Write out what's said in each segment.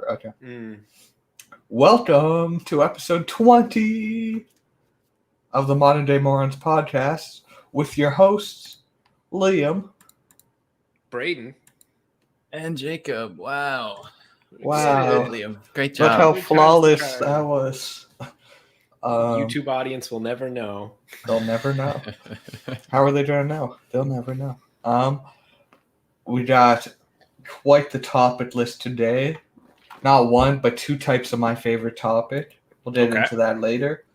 Okay. Welcome to episode 20 of the Modern Day Morons podcast with your hosts, Liam. Braden. And Jacob. Wow. Wow. Liam. Great job. Look how flawless that was. YouTube audience will never know. They'll never know. How are they going to know? They'll never know. We got quite the topic list today. Not one, but two types of my favorite topic. We'll get into that later.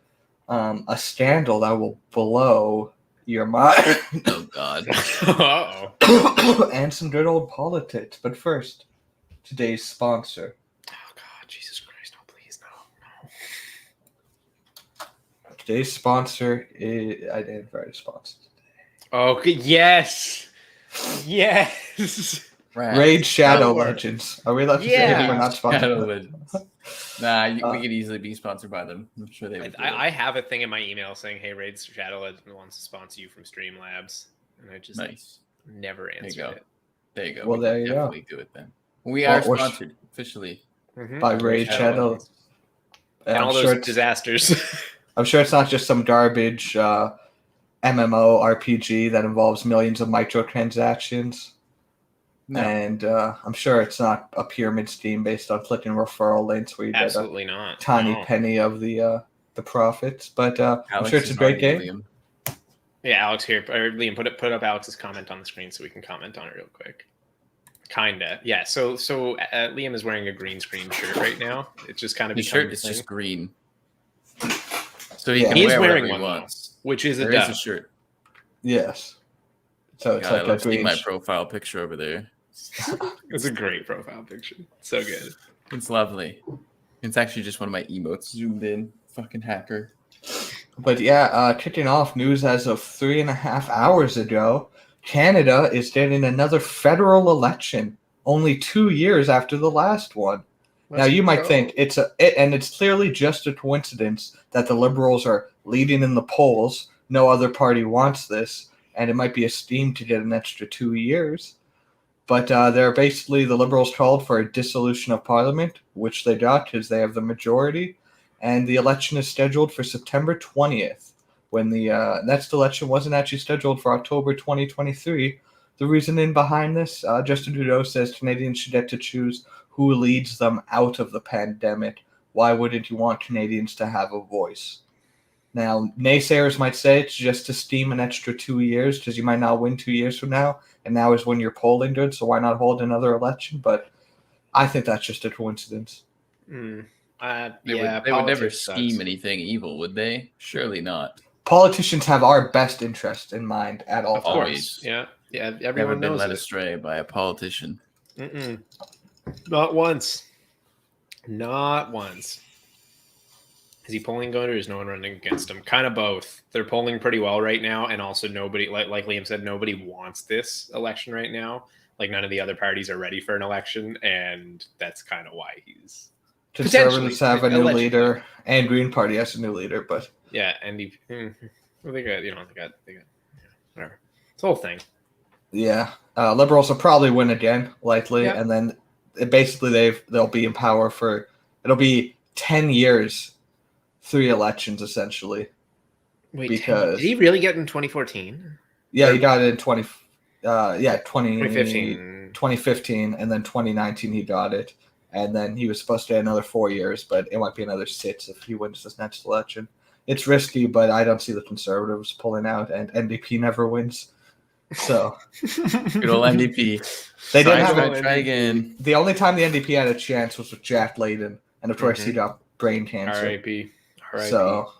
A scandal that will blow your mind. Oh, God. Uh-oh. And some good old politics. But first, today's sponsor. Oh, God. Jesus Christ. No, please. No. Today's sponsor is... I didn't write a sponsor today. Okay. Yes. Yes. Raid Shadow Legends. Are we allowed to say if we're not sponsored? Shadow Legends. Nah, we could easily be sponsored by them. I'm sure they would. I have a thing in my email saying, "Hey, Raid Shadow Legends wants to sponsor you from Streamlabs," and I just never answered it. There you go. Well, there you go. Definitely do it then. We are sponsored officially by Raid Shadow. And all those disasters. I'm sure it's not just some garbage MMO RPG that involves millions of microtransactions. No. And I'm sure it's not a pyramid scheme based on clicking referral links where you get a tiny penny of the profits. But I'm sure it's a great game. Liam. Yeah, Alex here. Or Liam, put up Alex's comment on the screen so we can comment on it real quick. Kinda, yeah. So Liam is wearing a green screen shirt right now. It's just kind of the shirt is just green. So he's wearing one once, which is a shirt. Yes. So it's like a my profile picture over there. It's a great profile picture. So good. It's lovely. It's actually just one of my emotes zoomed in. Fucking hacker. But yeah, kicking off news as of 3.5 hours ago, Canada is getting another federal election only 2 years after the last one. Now you might think and it's clearly just a coincidence that the Liberals are leading in the polls. No other party wants this, and it might be a scheme to get an extra 2 years. But they're basically, the Liberals called for a dissolution of Parliament, which they got because they have the majority. And the election is scheduled for September 20th, when the next election wasn't actually scheduled for October 2023. The reasoning behind this, Justin Trudeau says Canadians should get to choose who leads them out of the pandemic. Why wouldn't you want Canadians to have a voice? Now, naysayers might say it's just to steam an extra 2 years because you might not win 2 years from now, and now is when you're polling good, so why not hold another election? But I think that's just a coincidence. They would never scheme anything evil, would they? Surely not. Politicians have our best interest in mind at all times. Always. Yeah. Everyone never been knows led astray by a politician. Not once. Not once. Is he polling good, or is no one running against him? Kind of both. They're polling pretty well right now, and also nobody, like Liam said, nobody wants this election right now. Like, none of the other parties are ready for an election, and that's kind of why he's... Conservatives have a new leader, and Green Party has a new leader, but... Yeah, and they got whatever. It's the whole thing. Yeah. Liberals will probably win again, likely, and then basically they'll be in power for... It'll be 10 years... 3 elections, essentially. Wait, did he really get in 2014? Yeah, he got it in 2015, and then 2019 he got it. And then he was supposed to get another 4 years, but it might be another 6 if he wins this next election. It's risky, but I don't see the Conservatives pulling out, and NDP never wins. So good old NDP. They didn't have try again. The only time the NDP had a chance was with Jack Layton, and of course he got brain cancer. R.I.P. So,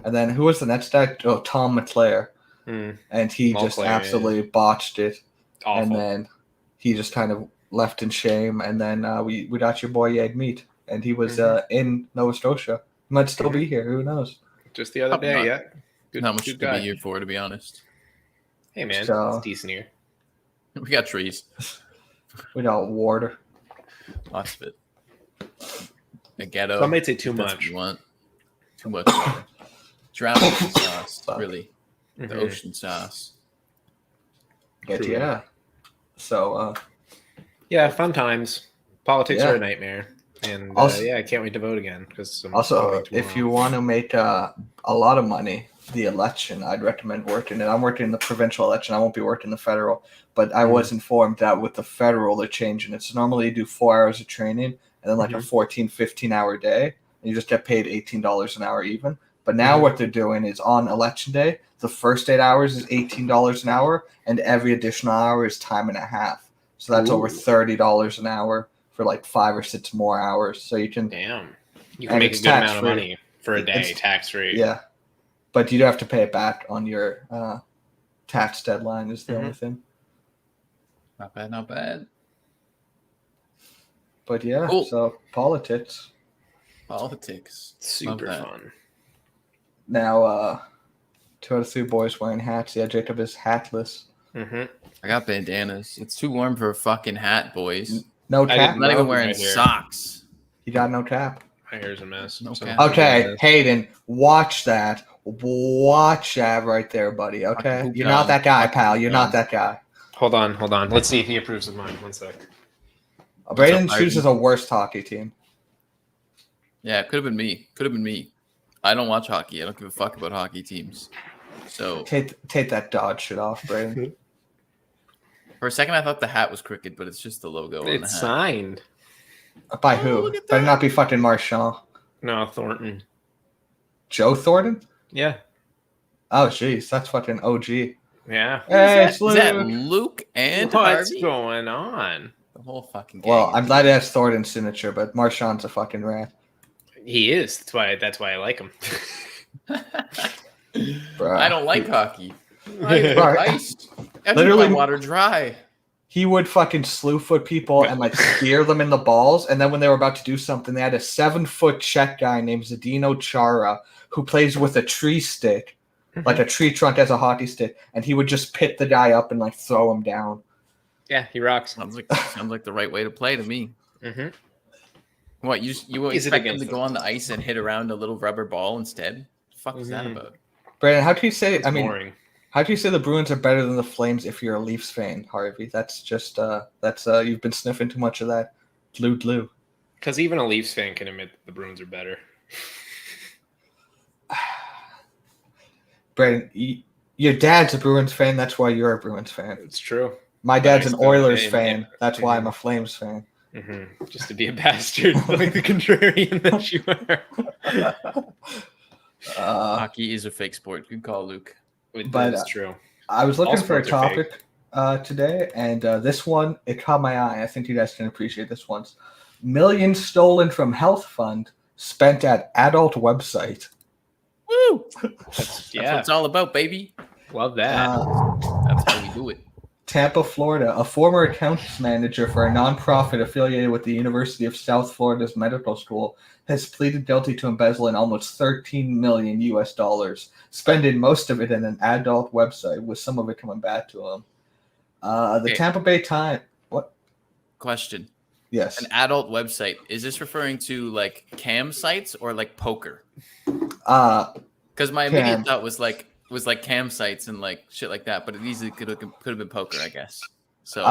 and then who was the next guy? Oh, Tom McClare. And he just absolutely botched it. Awful. And then he just kind of left in shame. And then we got your boy Yeg Meat, and he was in Nova Scotia. He might still be here. Who knows? Just the other day, yeah. Not much to be here for, to be honest. Hey, man, it's decent here. We got trees. We got water. Lots of it. A ghetto. Some might say too much. You want. Too much water. Drowning sauce, really. The ocean sauce. But yeah. So yeah, fun times. Politics are a nightmare. And Also- yeah, I can't wait to vote again because I'm Also, voting tomorrow. if you want to make a lot of money, the election, I'd recommend working it. I'm working in the provincial election. I won't be working the federal, but I was informed that with the federal, they're changing it. So normally you do 4 hours of training and then like a 14, 15-hour day, and you just get paid $18 an hour even. But now what they're doing is on election day, the first 8 hours is $18 an hour, and every additional hour is time and a half. So that's over $30 an hour for like 5 or 6 more hours. So you can Damn. You and can make a it's good amount of tax-free. money for a day, It's- tax-free. Yeah. But you do have to pay it back on your tax deadline is the only thing. Not bad, not bad. But yeah, Cool. so politics. Politics. Super Love that. fun. Now 2 out of 3 boys wearing hats. Yeah, Jacob is hatless. Mm-hmm. I got bandanas. It's too warm for a fucking hat, boys. No I tap. didn't I'm not even No, wearing right here. socks. You got no tap. My hair's a mess. No So- cap. Okay, Hayden, watch that. Watch that right there, buddy. Okay, Fucking you're not that guy, fucking pal. You're not hoop that guy. Hold on. Let's see if he approves of mine. 1 sec. Braden up, chooses a worst hockey team. Yeah, it could have been me. Could have been me. I don't watch hockey. I don't give a fuck about hockey teams. So Take that Dodge shit off, Braden. for a second, I thought the hat was crooked, but it's just the logo on the It's hat. signed. By Oh, who? look at Better that. not be fucking Marchand. No, Thornton. Joe Thornton? Yeah. Oh, jeez, that's fucking OG. Yeah. Hey, Is that Luke. Luke and What's Harvey? going on? The whole fucking gang. Well, I'm glad it has Thornton's signature, but Marchand's a fucking rat. He is. That's why I like him. Bruh. I don't like hockey. Right. Ice. I Literally- keep my water dry. He would fucking slew foot people and like spear them in the balls, and then when they were about to do something, they had a 7-foot Czech guy named Zdeno Chara who plays with a tree stick, like a tree trunk as a hockey stick, and he would just pit the guy up and like throw him down. Yeah, he rocks. Sounds like the right way to play to me. Mm-hmm. What you Is it expect him against to go them? on the ice and hit around a little rubber ball instead? The fuck is that Mhm. about? Brandon, how do you say? It's I mean, boring. how do you say the Bruins are better than the Flames if you're a Leafs fan, Harvey? That's just you've been sniffing too much of that glue. Because even a Leafs fan can admit that the Bruins are better. Brandon, your dad's a Bruins fan. That's why you're a Bruins fan. It's true. My dad's an I still- Oilers and- fan. That's why I'm mhm. a Flames fan. Mm-hmm. Just to be a bastard, like the contrarian that you are. Hockey is a fake sport. Good call, Luke. But, That's true. I was looking All for a sports are fake. topic today, and this one, it caught my eye. I think you guys can appreciate this one. Millions stolen from health fund spent at adult website. Woo! That's, That's what yeah, it's all about, baby. love that. That's how we do it. Tampa, Florida. A former accounts manager for a nonprofit affiliated with the University of South Florida's medical school has pleaded guilty to embezzling almost $13 million US, spending most of it in an adult website, with some of it coming back to him. The Okay. Tampa Bay Times. What? Question. Yes. An adult website. Is this referring to like cam sites or like poker? Because my immediate Cam. thought was like cam sites and like shit like that, but it easily could have been poker, I guess. So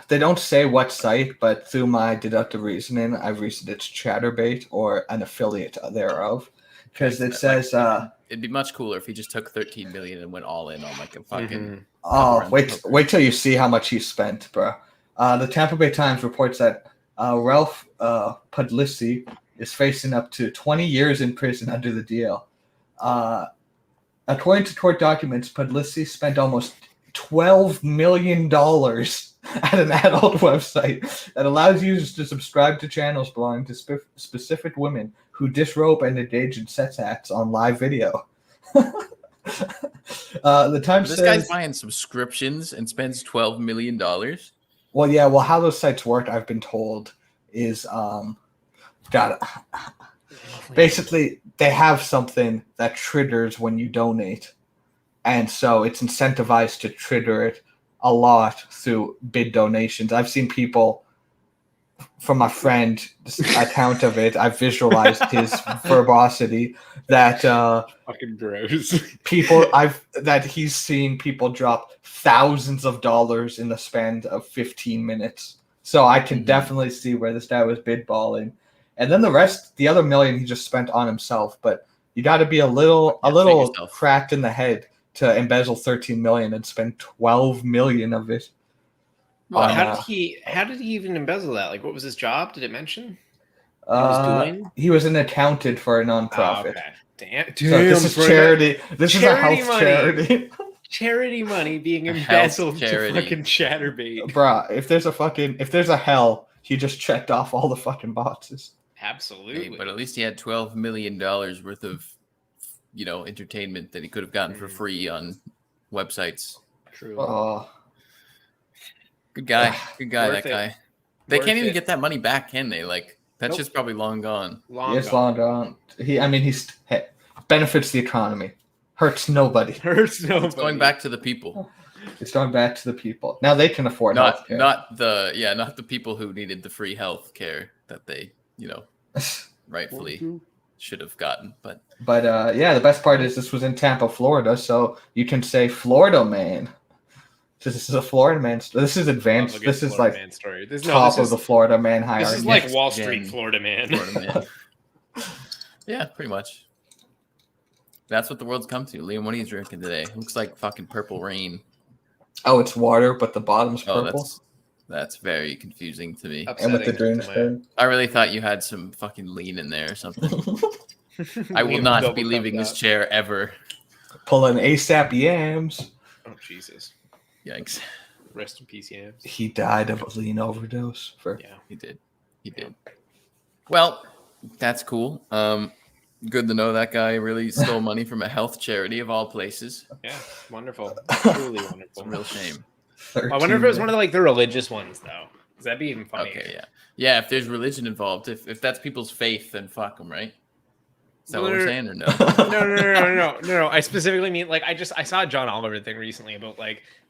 They don't say what site, but through my deductive reasoning, I've reasoned it's ChatterBait or an affiliate thereof, because it says, it'd be much cooler if he just took 13 million and went all in on like a fucking. Mhm. "Oh, around wait, poker. wait till you see how much he spent, bro." The Tampa Bay Times reports that Ralph Puglisi is facing up to 20 years in prison under the deal. According to court documents, Puglisi spent almost $12 million at an adult website that allows users to subscribe to channels belonging to specific women who disrobe and engage in sex acts on live video. The Times This says, guy's buying subscriptions and spends $12 million. well, yeah, well, how those sites work, I've been told, is basically they have something that triggers when you donate, and so it's incentivized to trigger it a lot through big donations. I've seen people, from my friend account of it, I've visualized his verbosity, that Fucking gross. that he's seen people drop thousands of dollars in the span of 15 minutes. So I can definitely see where this guy was bid balling. and then the other million he just spent on himself. But you got to be a little Yeah, yourself. cracked in the head to embezzle 13 million and spend 12 million of it. Well, How did he even embezzle that? Like, what was his job? Did it mention? He was an accountant for a nonprofit. Okay. Damn. So this is charity. This is a Charity health money. charity. Charity money being A health embezzled to charity. fucking Chatterbait. Bruh, if there's a hell, he just checked off all the fucking boxes. Absolutely. Hey, but at least he had $12 million worth of, entertainment that he could have gotten for free on websites. True. Good guy. Good guy, Worth that it. guy. They Worth can't even it. get that money back, can they? Like, that's Nope. just probably long gone. It's long gone. He's benefits the economy, hurts nobody. Hurts nobody. It's going back to the people. It's going back to the people. Now they can afford Not healthcare. not the people who needed the free health care that they, rightfully should have gotten. But the best part is this was in Tampa, Florida, so you can say Florida man. This is a Florida man. This is advanced. This is like man story. top of the Florida man hiring. This is like Next Wall gen Street Florida man. Florida man. Yeah, pretty much. That's what the world's come to. Liam, what are you drinking today? Looks like fucking purple rain. Oh, it's water, but the bottom's Oh, purple. that's very confusing to me. And with the drinks thing. I really thought you had some fucking lean in there or something. I will not be leaving this chair ever. Pulling ASAP yams. Oh Jesus! Yikes! Rest in peace, Yams. He died of a lean overdose. Yeah, he did. Well, that's cool. Good to know that guy really stole money from a health charity of all places. Yeah, wonderful. Truly wonderful. It's a real shame. I wonder if it was one of the religious ones though. Because that'd be even funnier. Okay, yeah. If there's religion involved, if that's people's faith, then fuck them, right? Is that what we're saying or no? No. I specifically mean I saw a John Oliver thing recently about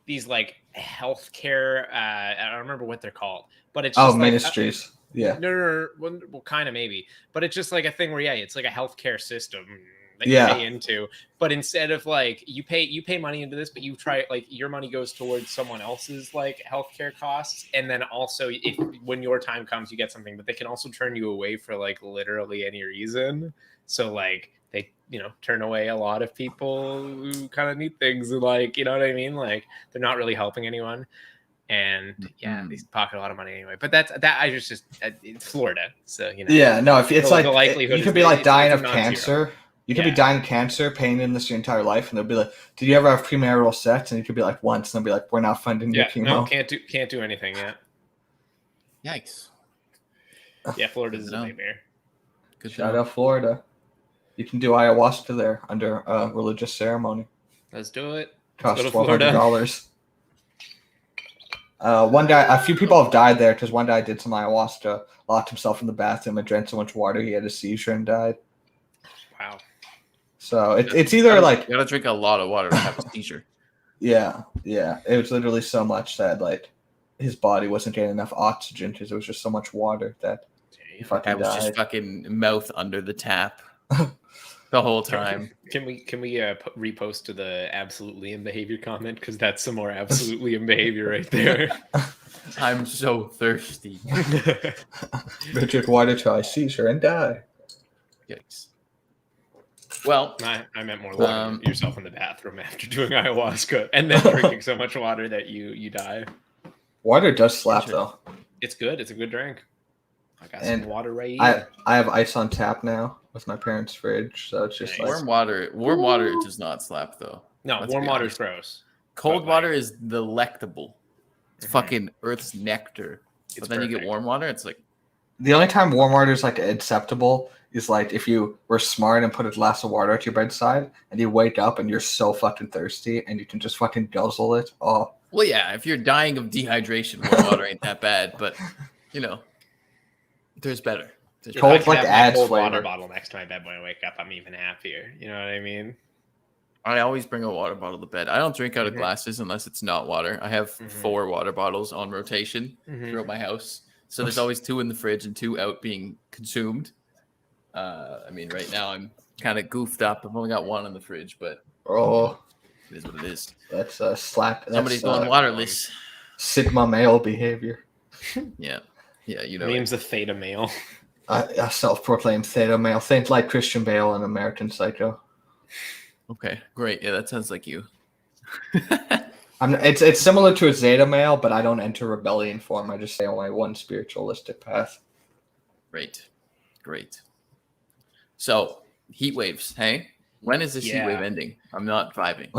these healthcare. I don't remember what they're called, but it's just ministries. Yeah. No. Well, kind of maybe, but it's just a thing where it's like a healthcare system that you pay into, but instead of you pay money into this, but you try your money goes towards someone else's healthcare costs, and then also if when your time comes you get something, but they can also turn you away for literally any reason. So they turn away a lot of people who kind of need things, and you know what I mean? They're not really helping anyone. And they pocket a lot of money anyway. But it's Florida, so Yeah, no, if it's the likelihood you could be dying of cancer. You could be dying of cancer, paying in this your entire life, and they'll be like, "Did you ever have premarital sex?" And you could be like, "Once," and they'll be like, "We're not funding your chemo." No, can't do anything yet. Yikes! Yeah, Florida's a nightmare. Shout out Florida. You can do ayahuasca there under a religious ceremony. Let's do it. Costs $1,200. A few people have died there because one guy did some ayahuasca, locked himself in the bathroom, and drank so much water he had a seizure and died. Wow. So it's either you gotta drink a lot of water to have a seizure. Yeah. It was literally so much that his body wasn't getting enough oxygen because it was just so much water that he fucking died. Just fucking mouth under the tap the whole time. Can we repost to the absolute Liam behavior comment, because that's some more absolute Liam behavior right there. I'm so thirsty. Drink water till I seizure and die. Yikes. Well, I meant more like yourself in the bathroom after doing ayahuasca and then drinking so much water that you die. Water does slap though. It's good. It's a good drink. I got some water right here. I have ice on tap now with my parents' fridge, so it's just warm water. Warm water does not slap though. No, warm water is gross. Cold water is delectable. It's fucking Earth's nectar. But then you get warm water, it's like the only time warm water is acceptable is if you were smart and put a glass of water at your bedside and you wake up and you're so fucking thirsty and you can just fucking guzzle it. Oh. Well, yeah, if you're dying of dehydration, warm water ain't that bad, but there's better. Cold adds cold flavor. Water bottle next to my bed when I wake up, I'm even happier. You know what I mean? I always bring a water bottle to bed. I don't drink out of glasses unless it's not water. I have 4 water bottles on rotation throughout my house. So there's always 2 in the fridge and 2 out being consumed. Right now I'm kind of goofed up. I've only got 1 in the fridge, but it is what it is. That's a slap. Somebody's going waterless. Sigma male behavior. Yeah, Liam's the theta male. A self-proclaimed theta male. Think like Christian Bale in American Psycho. Okay, great. Yeah, that sounds like you. It's similar to a zeta male, but I don't enter rebellion form. I just stay on my one spiritualistic path. Great. So, heat waves, hey? When is this heat wave ending? I'm not vibing.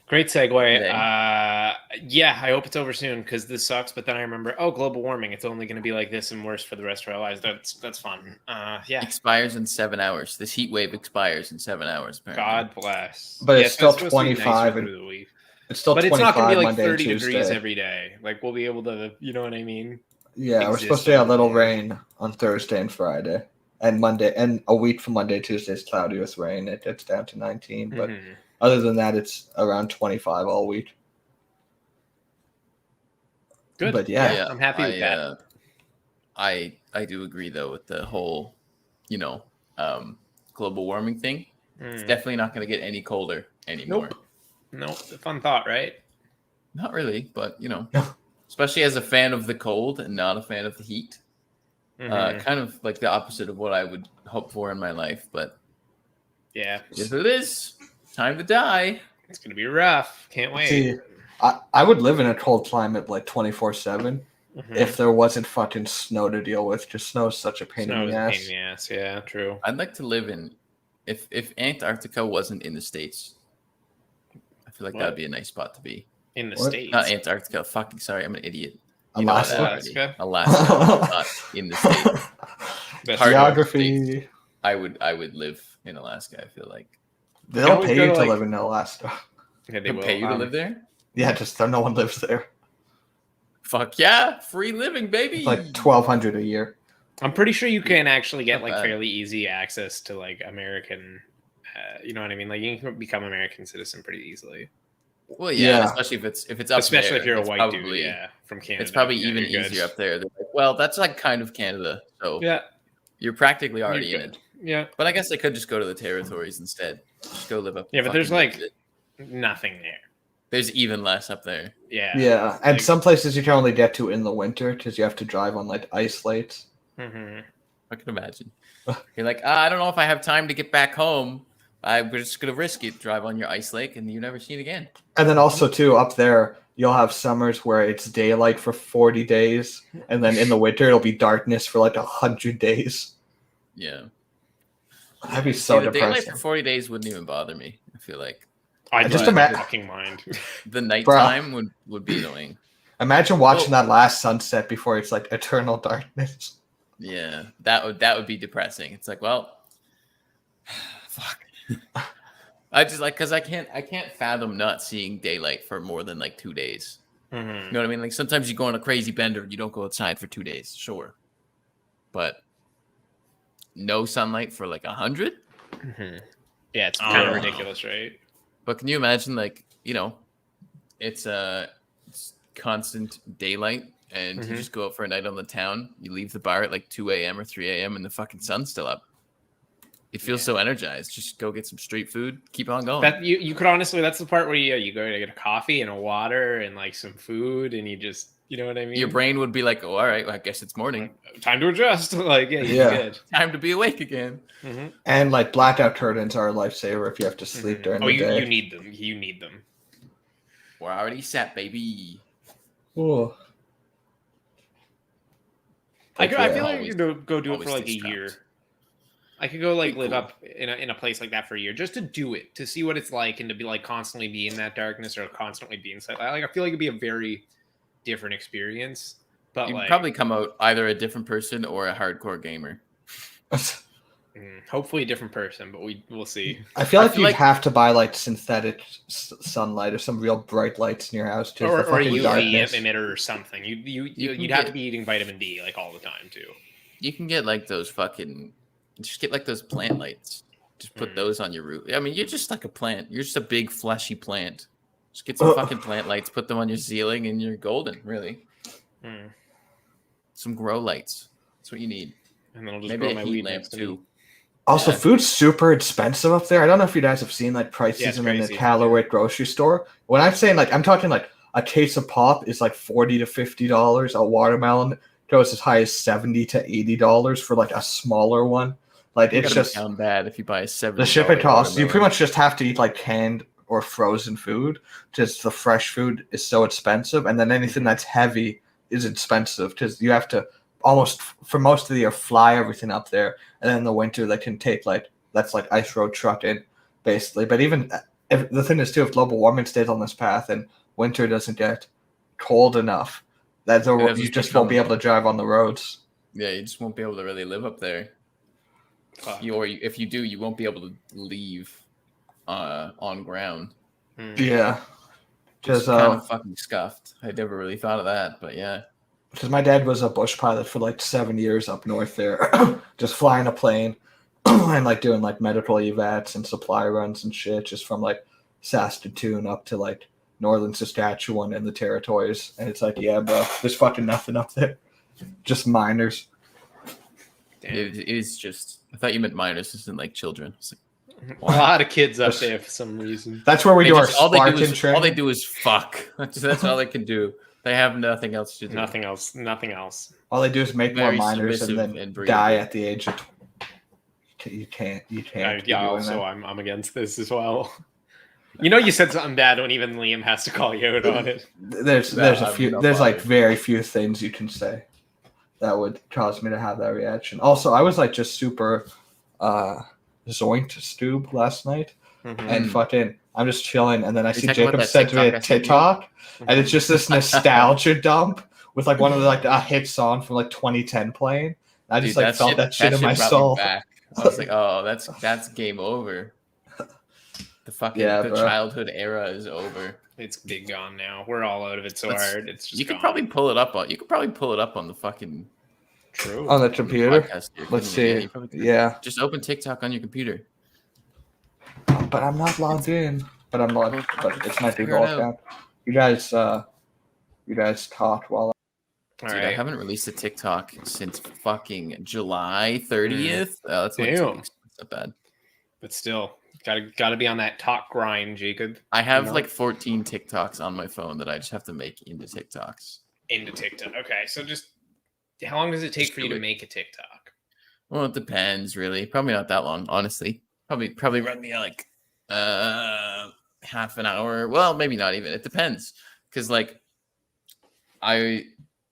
Great segue. Today. Yeah, I hope it's over soon because this sucks. But then I remember, global warming. It's only going to be like this and worse for the rest of our lives. That's fun. Yeah. Expires in 7 hours. This heat wave expires in 7 hours. Apparently. God bless. But Yeah, it's still supposed to be 25. nicer through the week. It's still But 25 it's not going to be like Monday 30 and degrees Tuesday. every day. Like we'll be able to, you know what I mean? Yeah, we're supposed to get a little rain on Thursday and Friday. And Monday, and a week from Monday, Tuesday is cloudy with rain. It's down to 19. But other than that, it's around 25 all week. Good. But yeah, I'm happy with that. I do agree though with the whole, global warming thing. It's definitely not going to get any colder anymore. Nope. Fun thought, right? Not really, but especially as a fan of the cold and not a fan of the heat. Kind of like the opposite of what I would hope for in my life, but yeah, yes, it is time to die. It's gonna be rough. Can't wait. See, I would live in a cold climate like 24/7 if there wasn't fucking snow to deal with. Just snow is such a pain in the ass. Pain in the ass. Yeah, true. I'd like to live in if Antarctica wasn't in the States. I feel like that'd be a nice spot to be. In the States, not Antarctica. Fucking sorry, I'm an idiot. Alaska. Alaska, not in the States. Geography. I would live in Alaska. I feel like they'll pay you to live in Alaska. Yeah, they'll pay you to live there. Yeah, just no one lives there. Fuck yeah, free living, baby. It's like $1,200 a year. I'm pretty sure you can actually get like fairly easy access to like American. You know what I mean? Like you can become American citizen pretty easily. Well, yeah, especially if it's up especially there, if you're a white probably, dude, from Canada. It's probably even easier up there. They're like, well, that's like kind of Canada, so you're practically already in it. Yeah, but I guess I could just go to the territories instead. Just go live up. Yeah, but there's like nothing there. There's even less up there. Yeah, and some places you can only get to in the winter because you have to drive on like ice lakes. I can imagine. You're like, I don't know if I have time to get back home. I'm just gonna risk it. Drive on your ice lake, and you never see it again. And then also too up there, you'll have summers where it's daylight for 40 days, and then in the winter it'll be darkness for like 100 days. Yeah, that'd be so depressing. Daylight for 40 days wouldn't even bother me. I feel like I just fucking mind. The nighttime would be annoying. Imagine watching that last sunset before it's like eternal darkness. Yeah, that would be depressing. It's like, well, fuck. I just like because I can't fathom not seeing daylight for more than like 2 days. You know what I mean? Like sometimes you go on a crazy bender and you don't go outside for 2 days, sure, but no sunlight for like 100. Yeah, it's kind of ridiculous, right? But can you imagine, like, it's constant daylight, and you just go out for a night on the town. You leave the bar at like 2 a.m. or 3 a.m. and the fucking sun's still up. It feels so energized. Just go get some street food. Keep on going. That you could honestly. That's the part where you go to get a coffee and a water and like some food, and you just, you know what I mean. Your brain would be like, "Oh, all right. Well, I guess it's morning. Time to adjust." Like, good. Time to be awake again. And like blackout curtains are a lifesaver if you have to sleep during the day. You need them. You need them. We're already set, baby. Cool. I feel like you could go do it for like a year. I could go like live up in a place like that for a year just to do it, to see what it's like, and to be like constantly be in that darkness or constantly be inside. Like I feel like it'd be a very different experience. But you'd like, probably come out either a different person or a hardcore gamer. Hopefully a different person, but we'll see. I feel like you'd have to buy like synthetic sunlight or some real bright lights in your house too. Or a UV emitter or something. You'd have to be eating vitamin D like all the time too. You can get like those fucking. Just get like those plant lights. Just put those on your roof. I mean, you're just like a plant. You're just a big fleshy plant. Just get some fucking plant lights, put them on your ceiling, and you're golden, really. Some grow lights. That's what you need. And then I'll just maybe grow a my heat weed lamp next too. Also, food's super expensive up there. I don't know if you guys have seen like prices in the Callaway grocery store. When I'm saying like, I'm talking like a case of pop is like $40 to $50. A watermelon goes as high as $70 to $80 for like a smaller one. Like it's just sound bad if you buy a $70. the shipping costs. You pretty much just have to eat like canned or frozen food. Just the fresh food is so expensive, and then anything that's heavy is expensive because you have to almost for most of the year fly everything up there, and then in the winter they can take that's like ice road trucking basically. But even if, the thing is too, if global warming stays on this path and winter doesn't get cold enough, that you just won't be able to drive on the roads. Yeah, you just won't be able to really live up there. If you do, you won't be able to leave on ground. Yeah, just kind of fucking scuffed. I never really thought of that, but yeah. Because my dad was a bush pilot for like 7 years up north there, just flying a plane and like doing like medical evats and supply runs and shit, just from like Saskatoon up to like northern Saskatchewan and the territories. And it's like, yeah, bro, there's fucking nothing up there, just miners. It is just. I thought you meant miners, isn't like children. It's like, a lot of kids up there for some reason. That's where we do our Spartan training. All they do is fuck. That's all they can do. They have nothing else to do. Nothing else. All they do is make more miners and then die at the age of 20. You can't. I'm against this as well. You know, you said something bad when even Liam has to call you out on it. There's like very few things you can say that would cause me to have that reaction. Also, I was like just super zoinked stoob last night, and fucking I'm just chilling, and then I see Jacob sent me a TikTok, and it's just this nostalgia dump with like one of the like a hit song from like 2010 playing. I just felt that shit in my soul. I was like, oh, that's game over. The fucking childhood era is over. It's big gone now. We're all out of it so hard. It's just you could probably pull it up on the fucking on the computer. Let's see. Yeah. Just open TikTok on your computer. But I'm not logged in. But it's my default account. You guys talk while. Dude, I haven't released a TikTok since fucking July 30th. That's like 2 weeks. That's not bad. But still, gotta be on that talk grind, Jacob. I have like 14 TikToks on my phone that I just have to make into TikToks. Into TikTok. Okay, so just how long does it take for you to make a TikTok? Well, it depends, really. Probably not that long, honestly. Probably run me like half an hour. Well, maybe not even. It depends, because like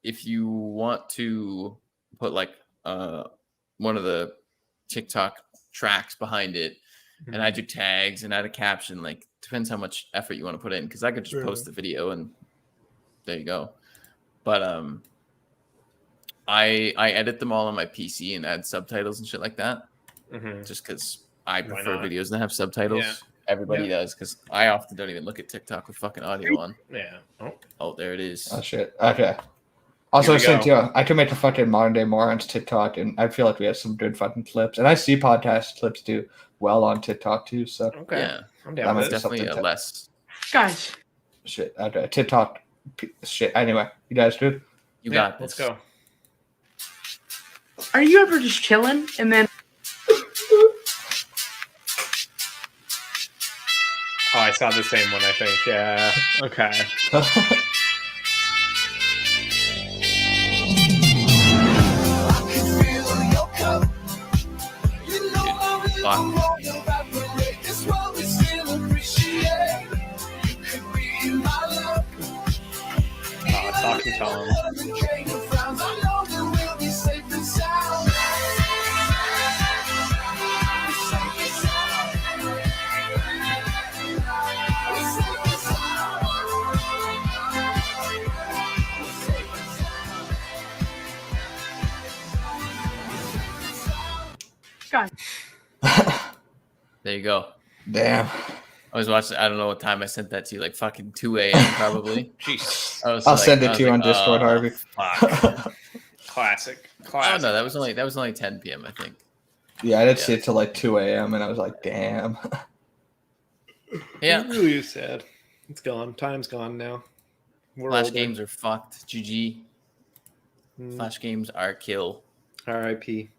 if you want to put like one of the TikTok tracks behind it, and I do tags and add a caption, like depends how much effort you want to put in, because I could just post the video and there you go. But I edit them all on my PC and add subtitles and shit like that, just because I prefer videos that have subtitles. Yeah. Everybody does, because I often don't even look at TikTok with fucking audio on. Yeah. Oh, there it is. Oh shit. Okay. Also, I can make a fucking Modern Day Morons TikTok, and I feel like we have some good fucking clips. And I see podcast clips do well on TikTok too. So yeah, I'm down with definitely less. Guys. Shit. Okay. TikTok. Shit. Anyway, you guys good? You got this. Let's go. Are you ever just chilling and then? Oh, I saw the same one, I think. Yeah. Okay. Talk and tell him. God. There you go. Damn. I was watching. I don't know what time I sent that to you. Like fucking 2 a.m. probably. Jeez. I'll send it to you on Discord, Harvey. Fuck. Classic. Oh no, that was only 10 p.m. I think. Yeah, I did see it till like 2 a.m. and I was like, damn. Yeah. It really is sad. It's gone. Time's gone now. Flash games are fucked. GG. Flash games are kill. R.I.P.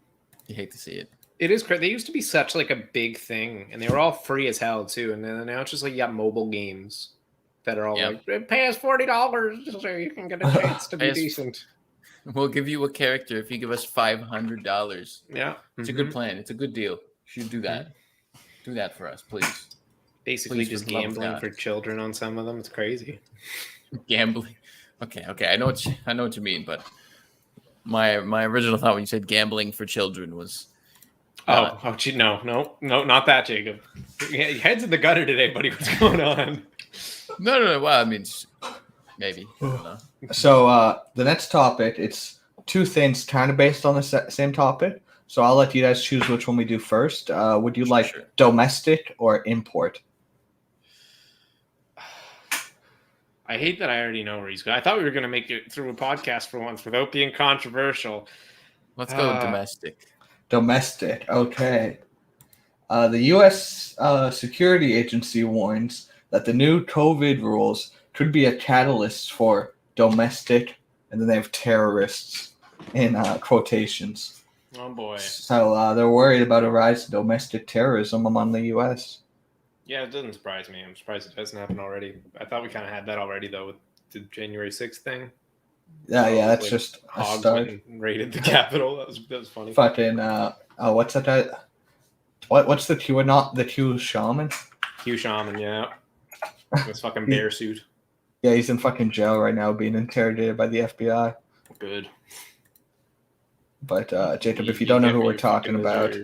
You hate to see it. It is crazy. They used to be such like a big thing, and they were all free as hell too. And then now it's just like you got mobile games that are all like, pay us $40 so you can get a chance to be decent. We'll give you a character if you give us $500. Yeah, It's a good plan. It's a good deal. You should do that. Do that for us, please. Basically, Please, just for the love of gambling God. for children on some of them. It's crazy. Gambling. Okay. I know what you mean, but my original thought when you said gambling for children was No, not that, Jacob. Your head's in the gutter today, buddy. What's going on? no. Well, I mean, maybe. I don't know. So the next topic, it's two things kind of based on the same topic. So I'll let you guys choose which one we do first. Would you like domestic or import? I hate that I already know where he's going. I thought we were going to make it through a podcast for once without being controversial. Let's go domestic. Domestic, okay. The U.S. Security Agency warns that the new COVID rules could be a catalyst for domestic, and then they have terrorists in quotations. Oh, boy. So they're worried about a rise in domestic terrorism among the U.S. Yeah, it doesn't surprise me. I'm surprised it hasn't happened already. I thought we kind of had that already, though, with the January 6th thing. Yeah, that's like just a Hogs start. went and raided the Capitol. That was funny. Fucking, what's that guy? What's the Q shaman? Hugh Shaman, yeah. This fucking bear suit. Yeah, he's in fucking jail right now being interrogated by the FBI. Good. But, Jacob, if you don't know who we're talking about,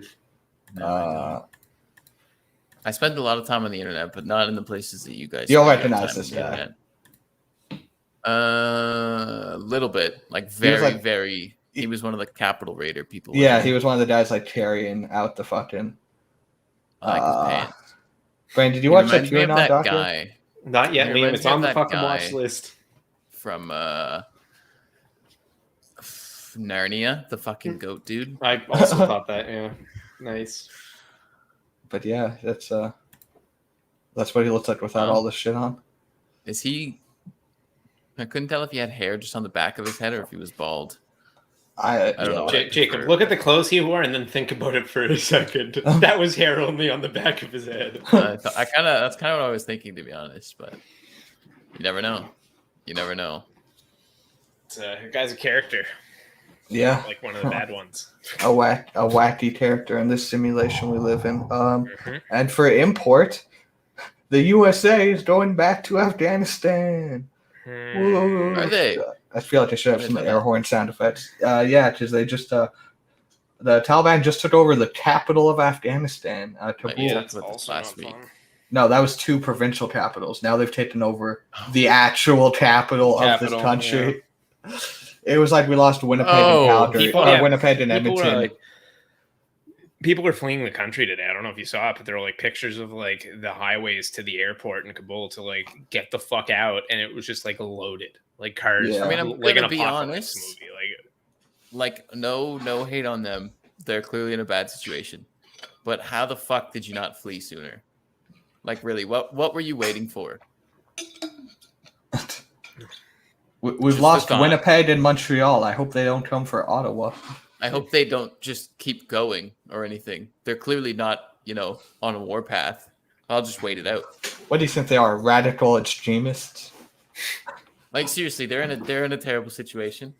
I spend a lot of time on the internet, but not in the places that you guys. You'll spend your recognize time this on the guy. internet. A little bit, like very, like- very. He was one of the Capitol Raider people. yeah, he was one of the guys like carrying out the fucking. I like his pants. Brandon, did you He watch that reminds me of QAnon that docu? guy Not yet, He Liam. reminds It's me of on the that fucking guy. watch list. from Narnia, the fucking goat dude. I also thought that, yeah. Nice. But yeah, that's what he looks like without Oh. all this shit on. Is he? I couldn't tell if he had hair just on the back of his head or if he was bald. I don't know. Jacob, look at the clothes he wore and then think about it for a second. That was hair only on the back of his head. That's kind of what I was thinking, to be honest. But you never know. You never know. It's, guy's a character, Yeah, like one of the bad ones. a wacky character in this simulation we live in. And for import, the USA is going back to Afghanistan. Whoa. Are they? I feel like I should have some air horn sound effects. Yeah, because they just the Taliban just took over the capital of Afghanistan, Kabul. Yeah, That's about this also last not week. fun. No, that was 2 provincial capitals. Now they've taken over the actual capital of this country. Yeah. It was like we lost Winnipeg and Calgary, Winnipeg and Edmonton. People were fleeing the country today. I don't know if you saw it, but there were like pictures of like the highways to the airport in Kabul to like get the fuck out, and it was just like loaded, like cars. Yeah. I mean, I'm like an gonna be apocalypse honest. movie. Like, no hate on them. They're clearly in a bad situation. But how the fuck did you not flee sooner? Like, really, what were you waiting for? We've Just lost a thought. Winnipeg and Montreal. I hope they don't come for Ottawa. I hope they don't just keep going or anything. They're clearly not, on a war path. I'll just wait it out. What do you think they are? Radical extremists? Like, seriously, they're in a terrible situation.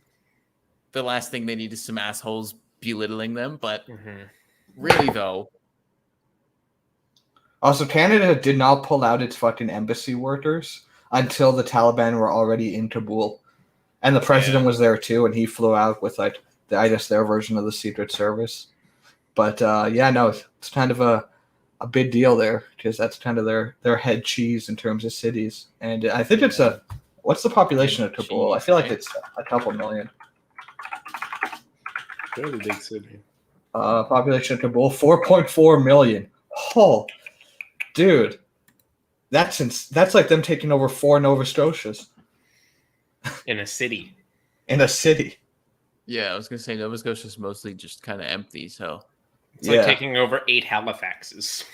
The last thing they need is some assholes belittling them. But really, though, Also, Canada did not pull out its fucking embassy workers until the Taliban were already in Kabul. And the president was there too, and he flew out with like I guess their version of the Secret Service. But it's kind of a big deal there because that's kind of their head cheese in terms of cities. And I think it's what's the population of Kabul? I feel like it's a couple million. Fairly big city. Population of Kabul 4.4 million. Oh, dude, that's like them taking over 4 Nova Scotias In a city. in a city. yeah, I was gonna say Nova Scotia's mostly just kind of empty. So It's like taking over 8 Halifaxes.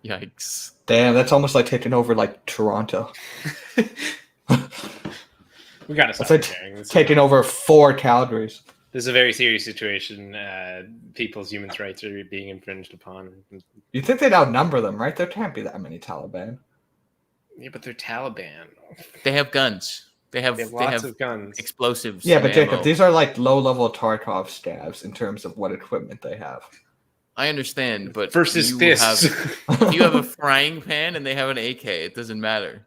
yikes. Damn, that's almost like taking over like Toronto. We gotta stop That's like comparing. taking over 4 Calgarys. This is a very serious situation. People's human rights are being infringed upon. You think they'd outnumber them, right? There can't be that many Taliban. Yeah, but they're Taliban. They have guns. They have lots of guns. explosives. Yeah, and but Jacob, ammo. these are like low-level Tarkov scavs in terms of what equipment they have. I understand, but Versus you fists. if you have a frying pan and they have an AK, it doesn't matter.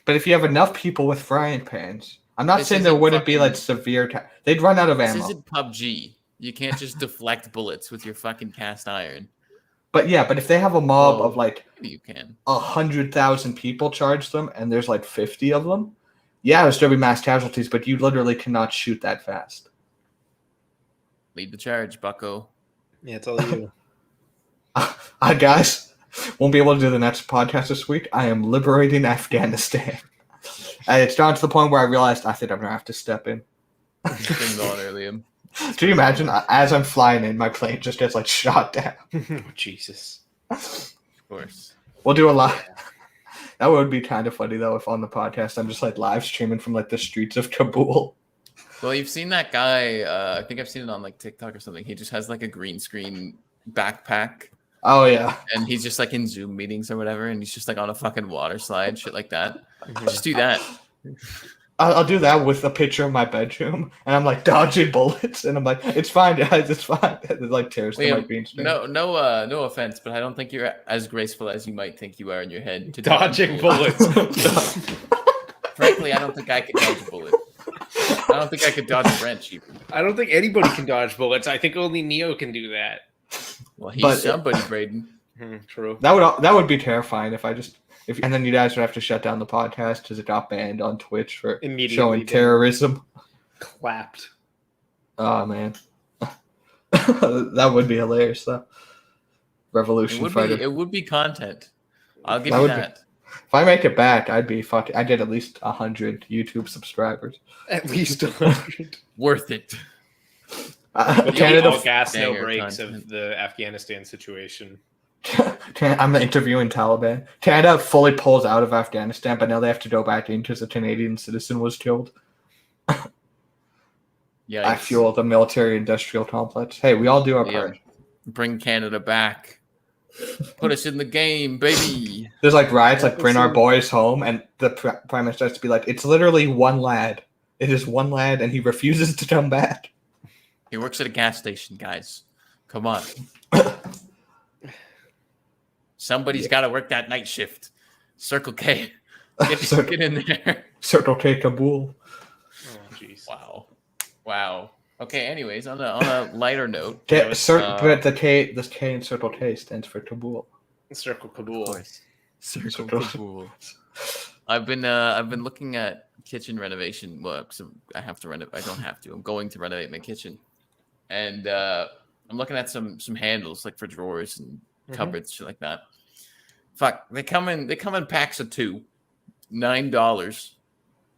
But if you have enough people with frying pans, I'm not This saying there isn't wouldn't be like fucking- severe. They'd run out of This ammo. isn't PUBG. You can't just deflect bullets with your fucking cast iron. But yeah, but if they have a mob Well, of like maybe you can. 100,000 people charge them, and there's like 50 of them, yeah, there's gonna be mass casualties. But you literally cannot shoot that fast. Lead the charge, bucko. Yeah, it's all you. Guys, won't be able to do the next podcast this week. I am liberating Afghanistan. And it's down to the point where I realized I think I'm gonna have to step in. Bring on there, Liam. Do you imagine as I'm flying in, my plane just gets like shot down? Oh, Jesus. Of course. We'll do a lot. That would be kind of funny though if on the podcast I'm just like live streaming from like the streets of Kabul. Well, you've seen that guy. I think I've seen it on like TikTok or something. He just has like a green screen backpack, Oh yeah. and he's just like in Zoom meetings or whatever, and he's just like on a fucking water slide, shit like that. Just do that. I'll do that with a picture of my bedroom, and I'm like dodging bullets, and I'm like, "It's fine, guys, it's fine." It like tears through my Liam, green screen. no offense, but I don't think you're as graceful as you might think you are in your head. To Dodging bullets. bullets. Frankly, I don't think I could dodge a bullet. I don't think I could dodge a wrench even. I don't think anybody can dodge bullets. I think only Neo can do that. Well, he's But- somebody, Braden. True. That would be terrifying if and then you guys would have to shut down the podcast because it got banned on Twitch for Immediately showing done. terrorism. Clapped. Oh man, that would be hilarious though. Revolution fighter. It would be content. I'll give That you would be- that. If I make it back, I'd get at least 100 YouTube subscribers. At least 100. Worth it. Canada, All gas, no Banger breaks content. of the Afghanistan situation. I'm interviewing Taliban. Canada fully pulls out of Afghanistan, but now they have to go back in because a Canadian citizen was killed. Yeah. I fuel the military-industrial complex. Hey, we all do our Yeah. part. Bring Canada back. Put us in the game, baby. There's like riots, like bring our boys home, and the prime minister has to be like, it's literally one lad. It is one lad, and he refuses to come back. He works at a gas station, guys. Come on. Somebody's got to work that night shift. Circle K. Get in there. Circle K Kabul. Oh, jeez. Wow. Okay. Anyways, on a lighter note, But the K in Circle K stands for Kabul. Circle Kabul. Circle Circle. Kabul. I've been looking at kitchen renovation. Well, so I have to renovate. I don't have to. I'm going to renovate my kitchen, and I'm looking at some handles like for drawers and cupboards, shit like that. Fuck, they come in packs of two, $9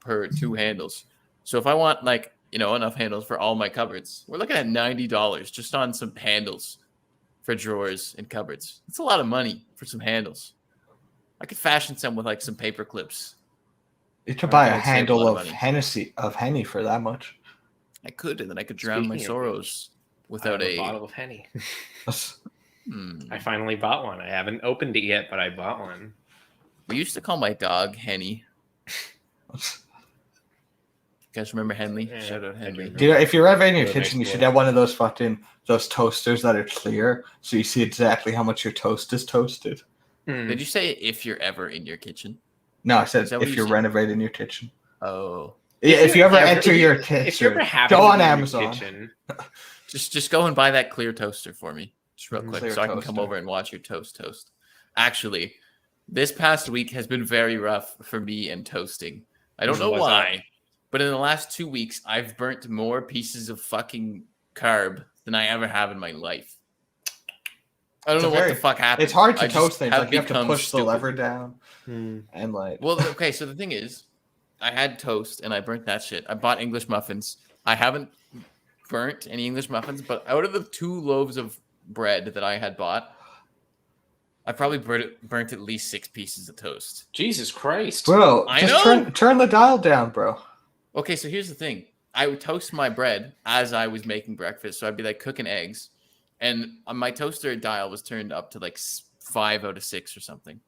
per two handles. So if I want like enough handles for all my cupboards, we're looking at $90 just on some handles for drawers and cupboards. It's a lot of money for some handles. I could fashion some with like some paper clips. You could buy a I'd save a handle lot of money. Henny for that much. I could, and then I could drown my Speaking of sorrows without I have a bottle of Henny. I finally bought one. I haven't opened it yet, but I bought one. We used to call my dog Henny. You guys remember Henley? Yeah, Shout out I Henley. do. Dude, if you're ever in your Really kitchen, nice you should boy. have one of those toasters that are clear, so you see exactly how much your toast is toasted. Did you say if you're ever in your kitchen? No, I said Is that what if you you're said? renovating your kitchen. Oh, Yeah, if you ever Yeah, enter your if you kitchen, ever happen go to on be in your Amazon. kitchen, just go and buy that clear toaster for me, just real quick, Clear so I can come toaster. over and watch your toast. Actually, this past week has been very rough for me and toasting. I don't know What's why, but in the last 2 weeks, I've burnt more pieces of fucking carb than I ever have in my life. I don't It's know a what the fuck happened. It's hard to I just toast things. Like you have to become push the stupid. lever down and like. Well, okay, so the thing is, I had toast and I burnt that shit. I bought English muffins. I haven't burnt any English muffins, but out of the 2 loaves of bread that I had bought, I probably burnt at least 6 pieces of toast. Jesus Christ. Bro, I just know. turn the dial down, bro. Okay, so here's the thing. I would toast my bread as I was making breakfast. So I'd be like cooking eggs. And my toaster dial was turned up to like 5 out of 6 or something.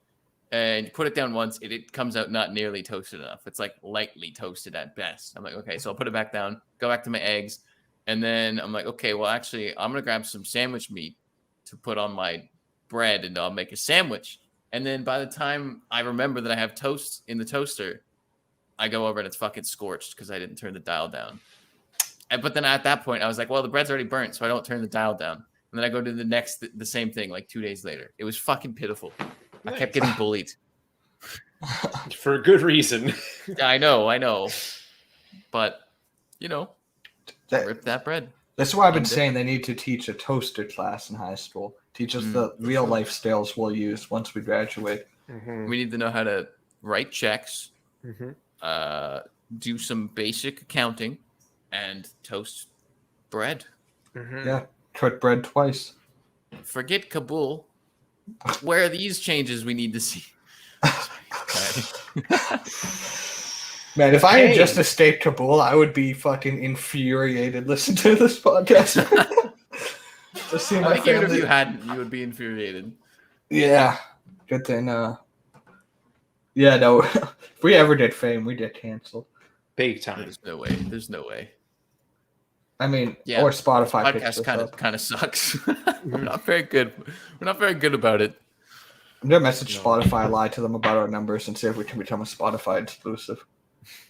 and you put it down once, it comes out not nearly toasted enough. It's like lightly toasted at best. I'm like, okay, so I'll put it back down, go back to my eggs, and then I'm like, okay, well, actually, I'm gonna grab some sandwich meat to put on my bread, and I'll make a sandwich. And then by the time I remember that I have toast in the toaster, I go over and it's fucking scorched because I didn't turn the dial down. But then at that point, I was like, well, the bread's already burnt, so I don't turn the dial down. And then I go to the same thing like 2 days later. It was fucking pitiful. I kept getting bullied. For a good reason. I know. But, rip that bread. That's why I've been saying they need to teach a toaster class in high school. Teach us the real life skills we'll use once we graduate. Mm-hmm. We need to know how to write checks, do some basic accounting, and toast bread. Mm-hmm. Yeah, cut bread twice. Forget Kabul. Where are these changes we need to see? Man, if I had just escaped Kabul, I would be fucking infuriated listening to this podcast. Just see my I think even if family. you hadn't, you would be infuriated. Yeah, good thing. Yeah, no. If we ever did fame, we get canceled. Big time. There's no way. I mean, Yeah, or Spotify. Podcast kind of sucks. We're not very good. We're not very good about it. I'm gonna message Spotify, lie to them about our numbers, and see if we can become a Spotify exclusive.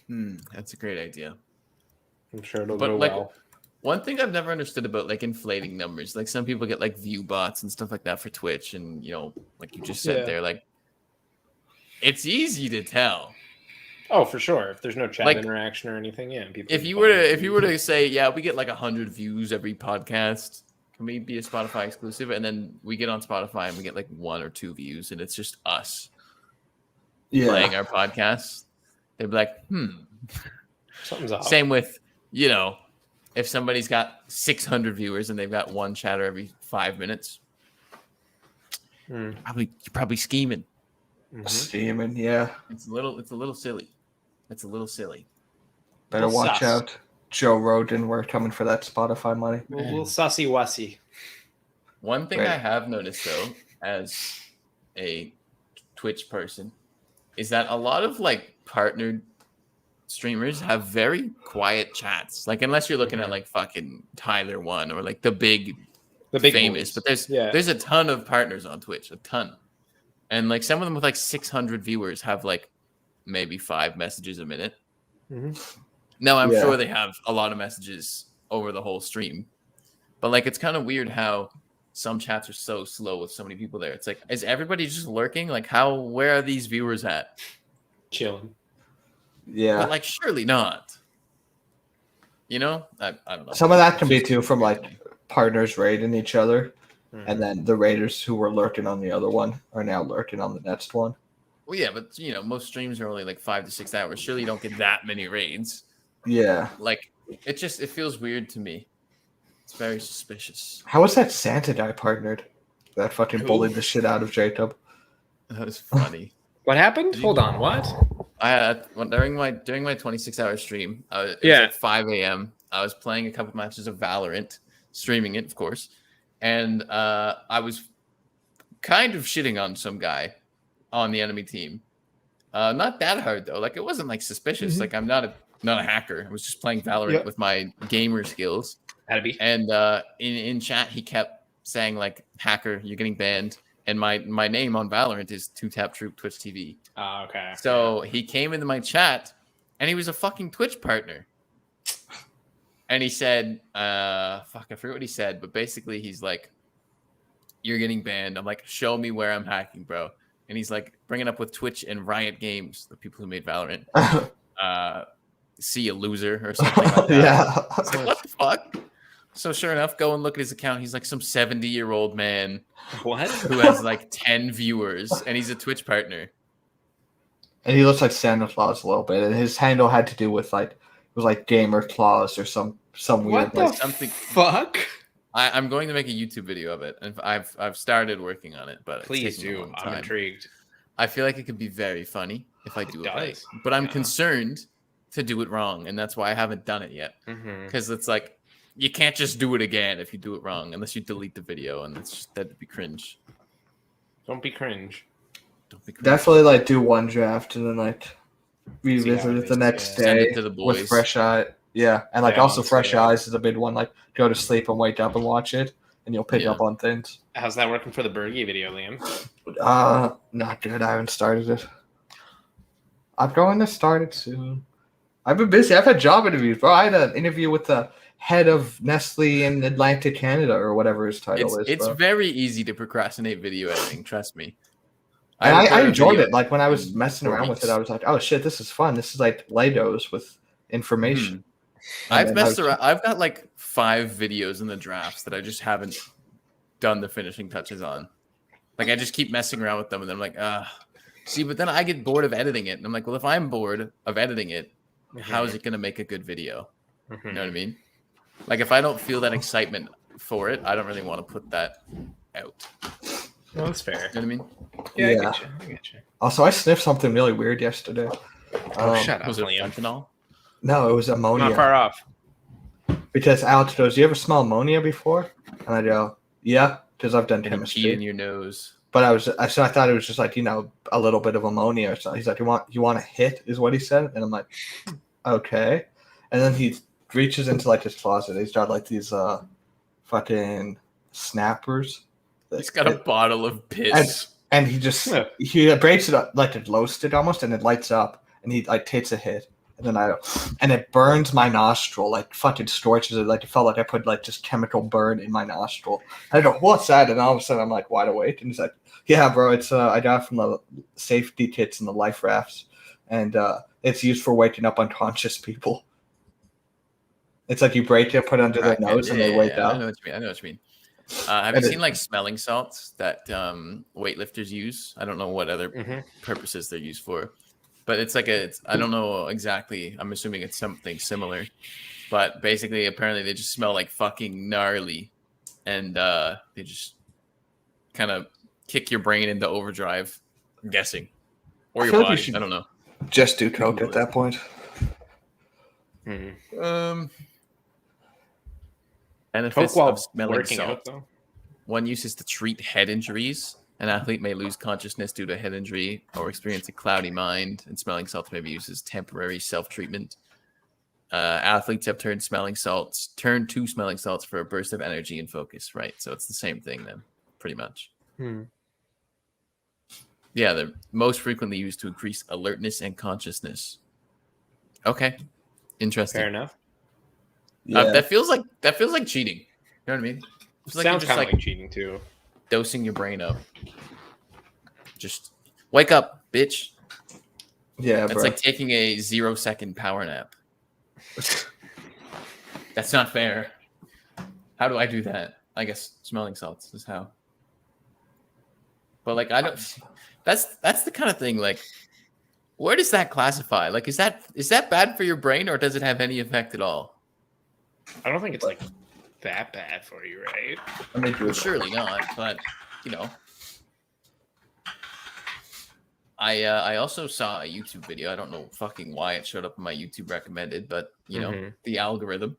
That's a great idea. I'm sure it'll But go like, well. one thing I've never understood about like inflating numbers, like some people get like view bots and stuff like that for Twitch, and like you just said there, like it's easy to tell. Oh, for sure. If there's no chat Like, interaction or anything, yeah. People If you were to say, yeah, we get like 100 views every podcast, can we be a Spotify exclusive? And then we get on Spotify and we get like 1 or 2 views, and it's just us playing our podcast. They'd be like, something's up. Same with, if somebody's got 600 viewers and they've got 1 chatter every 5 minutes, you're probably scheming. Steaming, yeah. It's a little silly. It's a little silly. Better watch out, Joe Rogan. We're coming for that Spotify money. A little sussy wussy. One thing I have noticed though, as a Twitch person, is that a lot of like partnered streamers have very quiet chats. Like unless you're looking at like fucking Tyler One or like the big famous, boys. But there's a ton of partners on Twitch, a ton. And like some of them with like 600 viewers have like maybe 5 messages a minute. Now I'm sure they have a lot of messages over the whole stream, but like it's kind of weird how some chats are so slow with so many people there. It's like, is everybody just lurking? Like where are these viewers at? Chilling. Yeah. But like surely not. I don't know. Some of that can be too from like partners raiding each other. And then the raiders who were lurking on the other one are now lurking on the next one. Well, yeah, but most streams are only like 5 to 6 hours. Surely you don't get that many raids. Yeah. Like it feels weird to me. It's very suspicious. How was that Santa guy partnered? That fucking bullied the shit out of Jacob. That was funny. What happened? Hold on. What? During my 26-hour stream, it was at 5 a.m. I was playing a couple matches of Valorant, streaming it, of course. And I was kind of shitting on some guy on the enemy team. Not that hard though. Like it wasn't like suspicious. Like I'm not a hacker. I was just playing Valorant with my gamer skills. Had to be. And in chat he kept saying like, "Hacker, you're getting banned." And my name on Valorant is 2Tap Troop Twitch TV. Oh, okay. So he came into my chat, and he was a fucking Twitch partner. And he said, I forget what he said, but basically he's like, "You're getting banned." I'm like, "Show me where I'm hacking, bro." And he's like, bringing up with Twitch and Riot Games, the people who made Valorant. See a loser or something like that. Yeah. I was like, what the fuck? So sure enough, go and look at his account. He's like some 70-year-old man. What? Who has like 10 viewers, and he's a Twitch partner. And he looks like Santa Claus a little bit. And his handle had to do with like, it was like Gamer Claus or some weird What the something. fuck? I'm going to make a YouTube video of it, and I've started working on it, but Please it's taking a do. long I'm time. intrigued. I feel like it could be very funny if I do it right, does. but I'm concerned to do it wrong, and that's why I haven't done it yet. Because it's like you can't just do it again if you do it wrong, unless you delete the video, and that'd be cringe. Don't be cringe. Don't be crazy. Definitely like do one draft and then like revisit how it it the is, next yeah. Send day it to the with boys. fresh eye. Yeah, and like Yeah, also honestly, fresh yeah. eyes is a big one. Like go to sleep and wake up and watch it, and you'll pick Yeah. up on things. How's that working for the Bergie video, Liam? Not good. I haven't started it. I'm going to start it soon. I've been busy. I've had job interviews, bro. I had an interview with the head of Nestle in Atlantic Canada or whatever his title is, It's bro. very easy to procrastinate video editing. Trust me. And I recorded a enjoyed video it. Like when I was in messing 4 around with it, weeks. I was like, "Oh shit, this is fun. This is like Legos with information." And I've then messed around. I've got like 5 videos in the drafts that I just haven't done the finishing touches on. Like I just keep messing around with them, and then I'm like, see. But then I get bored of editing it, and I'm like, well, if I'm bored of editing it, how is it going to make a good video? You know what I mean? Like if I don't feel that excitement for it, I don't really want to put that out. Well, that's fair. You know what I mean? Yeah, Yeah. I get you. Also, I sniffed something really weird yesterday. Oh, shut up, Was it Liam. fentanyl? No, it was Not ammonia. far off. Because Alex goes, "You ever smell ammonia before?" And I go, "Yeah," because I've done And you chemistry. pee in your nose. But I thought it was just like, a little bit of ammonia or something. He's like, you want a hit, is what he said. And I'm like, okay. And then he reaches into like his closet. He's got like these fucking snappers. He's got a bottle of piss. And he just he breaks it up like it roasted almost, and it lights up, and he like takes a hit. And then and it burns my nostril, like fucking scorches it. Like it felt like I put like just chemical burn in my nostril. I go, "What's that?" And all of a sudden I'm like wide awake, and he's like, "Yeah, bro, it's I got it from the safety kits and the life rafts, and it's used for waking up unconscious people. It's like you break it, put it under their nose, and they wake up." I know what you mean. Have you seen like smelling salts that weightlifters use? I don't know what other purposes they're used for. But it's like I don't know exactly. I'm assuming it's something similar. But basically, apparently, they just smell like fucking gnarly. And they just kind of kick your brain into overdrive, I'm guessing. Or your body. I don't know. Just do coke at that point. Benefits while of smelling working salt. out, though. One use is to treat head injuries. An athlete may lose consciousness due to head injury or experience a cloudy mind, and smelling salts may be used as temporary self-treatment. Athletes have turned to smelling salts for a burst of energy and focus. Right, so it's the same thing then, pretty much. Yeah, they're most frequently used to increase alertness and consciousness. Okay, interesting. Fair enough. Yeah. That feels like cheating. You know what I mean? It's like Sounds you're just kind of like cheating too. dosing your brain up. Just wake up, bitch. Yeah, It's bro. like taking a 0-second power nap. That's not fair. How do I do that? I guess smelling salts is how. But like I don't. That's the kind of thing. Like, where does that classify? Like, is that bad for your brain, or does it have any effect at all? I don't think it's like that bad for you, right? Well, surely not. But you know. I also saw a YouTube video. I don't know fucking why it showed up in my YouTube recommended, but you know, the algorithm.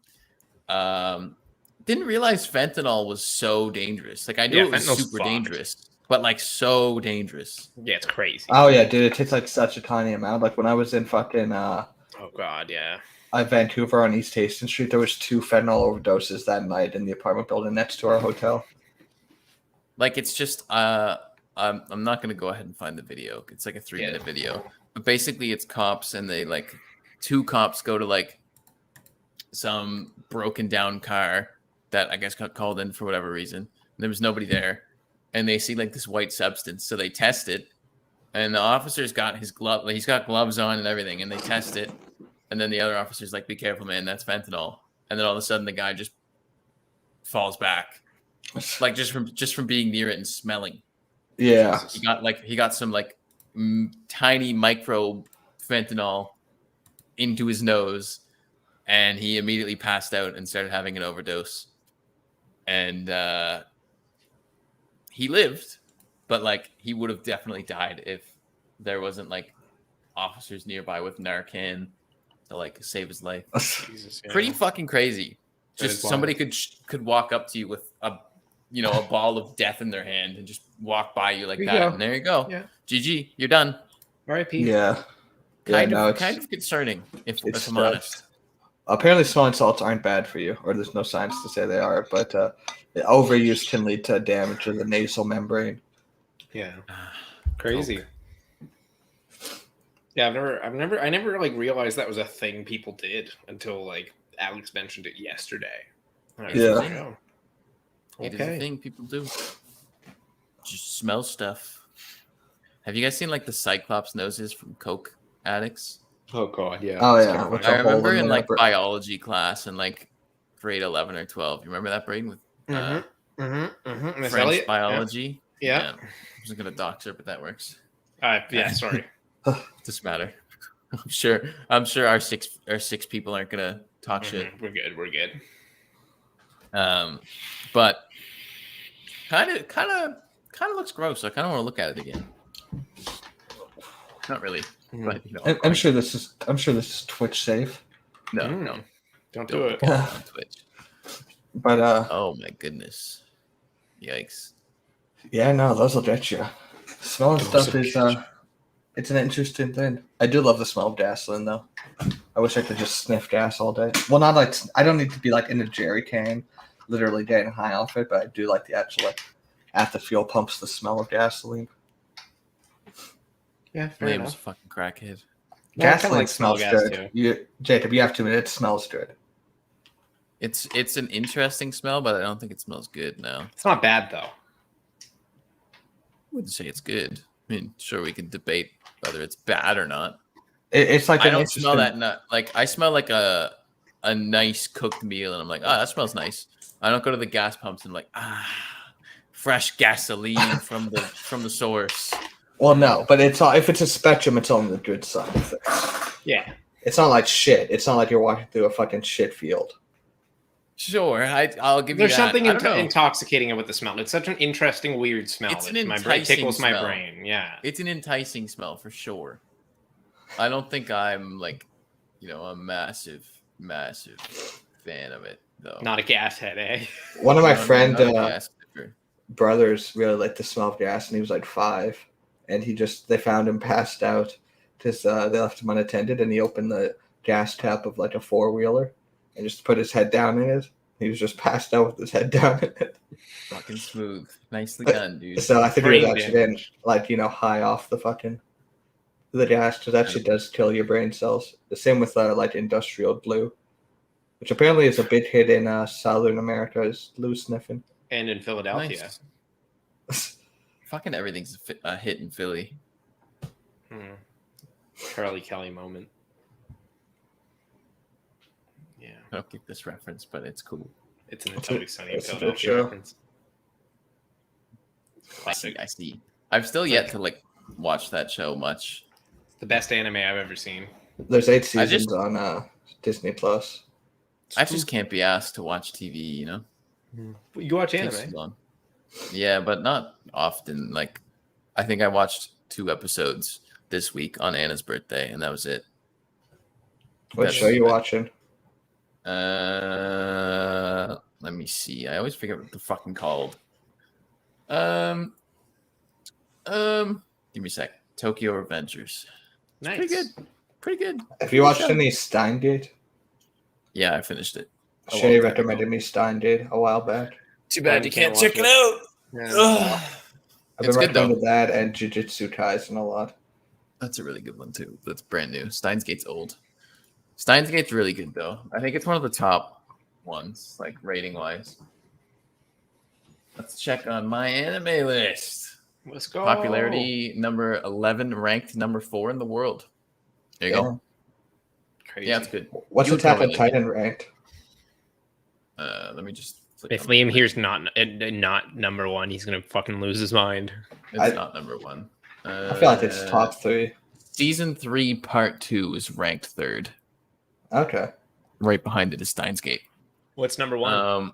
Didn't realize fentanyl was so dangerous. Like I knew it was super dangerous, but like so dangerous. Yeah, it's crazy. Oh yeah, dude, it takes like such a tiny amount. Like when I was in fucking oh god, yeah. Vancouver on East Hastings Street, there was 2 fentanyl overdoses that night in the apartment building next to our hotel. Like it's just I'm not gonna go ahead and find the video. It's like a 3-minute video. But basically it's cops, and they like 2 cops go to like some broken down car that I guess got called in for whatever reason. There was nobody there. And they see like this white substance. So they test it. And the officer's got his glove, like he's got gloves on and everything, and they test it. And then the other officer's like, "Be careful, man, that's fentanyl." And then all of a sudden the guy just falls back. Like just from being near it and smelling. Yeah. He got some like tiny micro fentanyl into his nose, and he immediately passed out and started having an overdose. And he lived, but like he would have definitely died if there wasn't like officers nearby with Narcan to like save his life. Jesus, Pretty fucking crazy. Just somebody could walk up to you with a a ball of death in their hand and just walk by you like There you that. go. And there you go. Yeah. GG, you're done. R.I.P. Yeah. Kind no, of concerning, if I'm honest. Apparently, smelling salts aren't bad for you, or there's no science to say they are. But the overuse can lead to damage to the nasal membrane. Yeah. Crazy. Yeah, I never like realized that was a thing people did until like Alex mentioned it yesterday. And I was Yeah. like, oh, It is a thing people do. Just smell stuff. Have you guys seen like the Cyclops noses from Coke addicts? Oh god, yeah. Oh It's yeah. terrifying. With I the hole remember in there, like biology class in like grade 11 or 12. You remember that, Braden, with Miss French Elliott? biology? Yeah. I wasn't gonna doctor, but that works. Yeah, sorry. Doesn't matter. I'm sure our six people aren't gonna talk shit. We're good. But kind of looks gross. I kind of want to look at it again. Not really, but I'm sure this is Twitch safe. no, Don't do it. look at it on Twitch. But Oh my goodness, yikes! yeah, no, those will get you. Smelling stuff is it's an interesting thing. I do love the smell of gasoline though. I wish I could just sniff gas all day. Well, not like I don't need to be like in a jerry can, literally getting high off it, but I do like the actual like at the fuel pumps the smell of gasoline. Yeah, fair Liam's a enough. fucking crackhead. No, I kinda Gasoline like smell smells gas, good. Jacob, you have to admit it smells good. It's an interesting smell, but I don't think it smells good. No, It's not bad though. I wouldn't say it's good. I mean, sure, we can debate whether it's bad or not. It's like I don't smell that. Like I smell like a nice cooked meal, and I'm like, that smells nice. I don't go to the gas pumps and like fresh gasoline from the source. Well, no, but it's all, if it's a spectrum, it's on the good side of things. Yeah. It's not like shit. It's not like you're walking through a fucking shit field. Sure, I'll give you There's that. something I don't know. intoxicating about the smell. It's such an interesting, weird smell. It's an My brain enticing tickles my smell. brain. Yeah. It's an enticing smell for sure. I don't think I'm like, a massive fan of it though. Not a gas head, eh? One of my No, friend not a gas sniffer. brothers really liked the smell of gas, and he was like 5, and they found him passed out because they left him unattended, and he opened the gas tap of like a 4-wheeler and just put his head down in it. He was just passed out with his head down in it. Fucking smooth. Nicely done, dude. So I think he Brain was actually getting like high off the gas, because that shit does kill your brain cells. The same with like industrial glue, which apparently is a big hit in Southern America, is glue sniffing. And in Philadelphia. Nice. Fucking everything's a hit in Philly. Charlie Kelly moment. Yeah. I don't get this reference, but it's cool. It's an Totally Sunny in it's a good Philadelphia show. reference. Classic. I see. I've still yet to like watch that show much. The best anime I've ever seen. There's 8 seasons on Disney Plus. I just can't be asked to watch TV, You watch It takes anime. too long. Yeah, but not often. Like, I think I watched 2 episodes this week on Anna's birthday, and that was it. What That's show you it. watching? Let me see. I always forget what they're fucking called. Give me a sec. Tokyo Revengers. Nice. Pretty good. Have you watched show. any Steingate? Yeah, I finished it. Shay recommended me Steingate a while back. Too bad you can't check it out. Yeah. I've It's been good, though. recommended that and Jujutsu Kaisen a lot. That's a really good one too. That's brand new. Steins Gate's old. Steins Gate's really good though. I think it's one of the top ones, like rating wise. Let's check on my anime list. Let's go. Popularity number 11, ranked number 4 in the world. There you go. Crazy. Yeah, it's good. What's You would Attack on probably like Titan ranked? Let me just. Click If on Liam the here's not number 1, he's gonna fucking lose his mind. It's not number 1. I feel like it's top 3. Season 3, Part 2 is ranked 3rd. Okay. Right behind it is Steins Gate. What's number 1?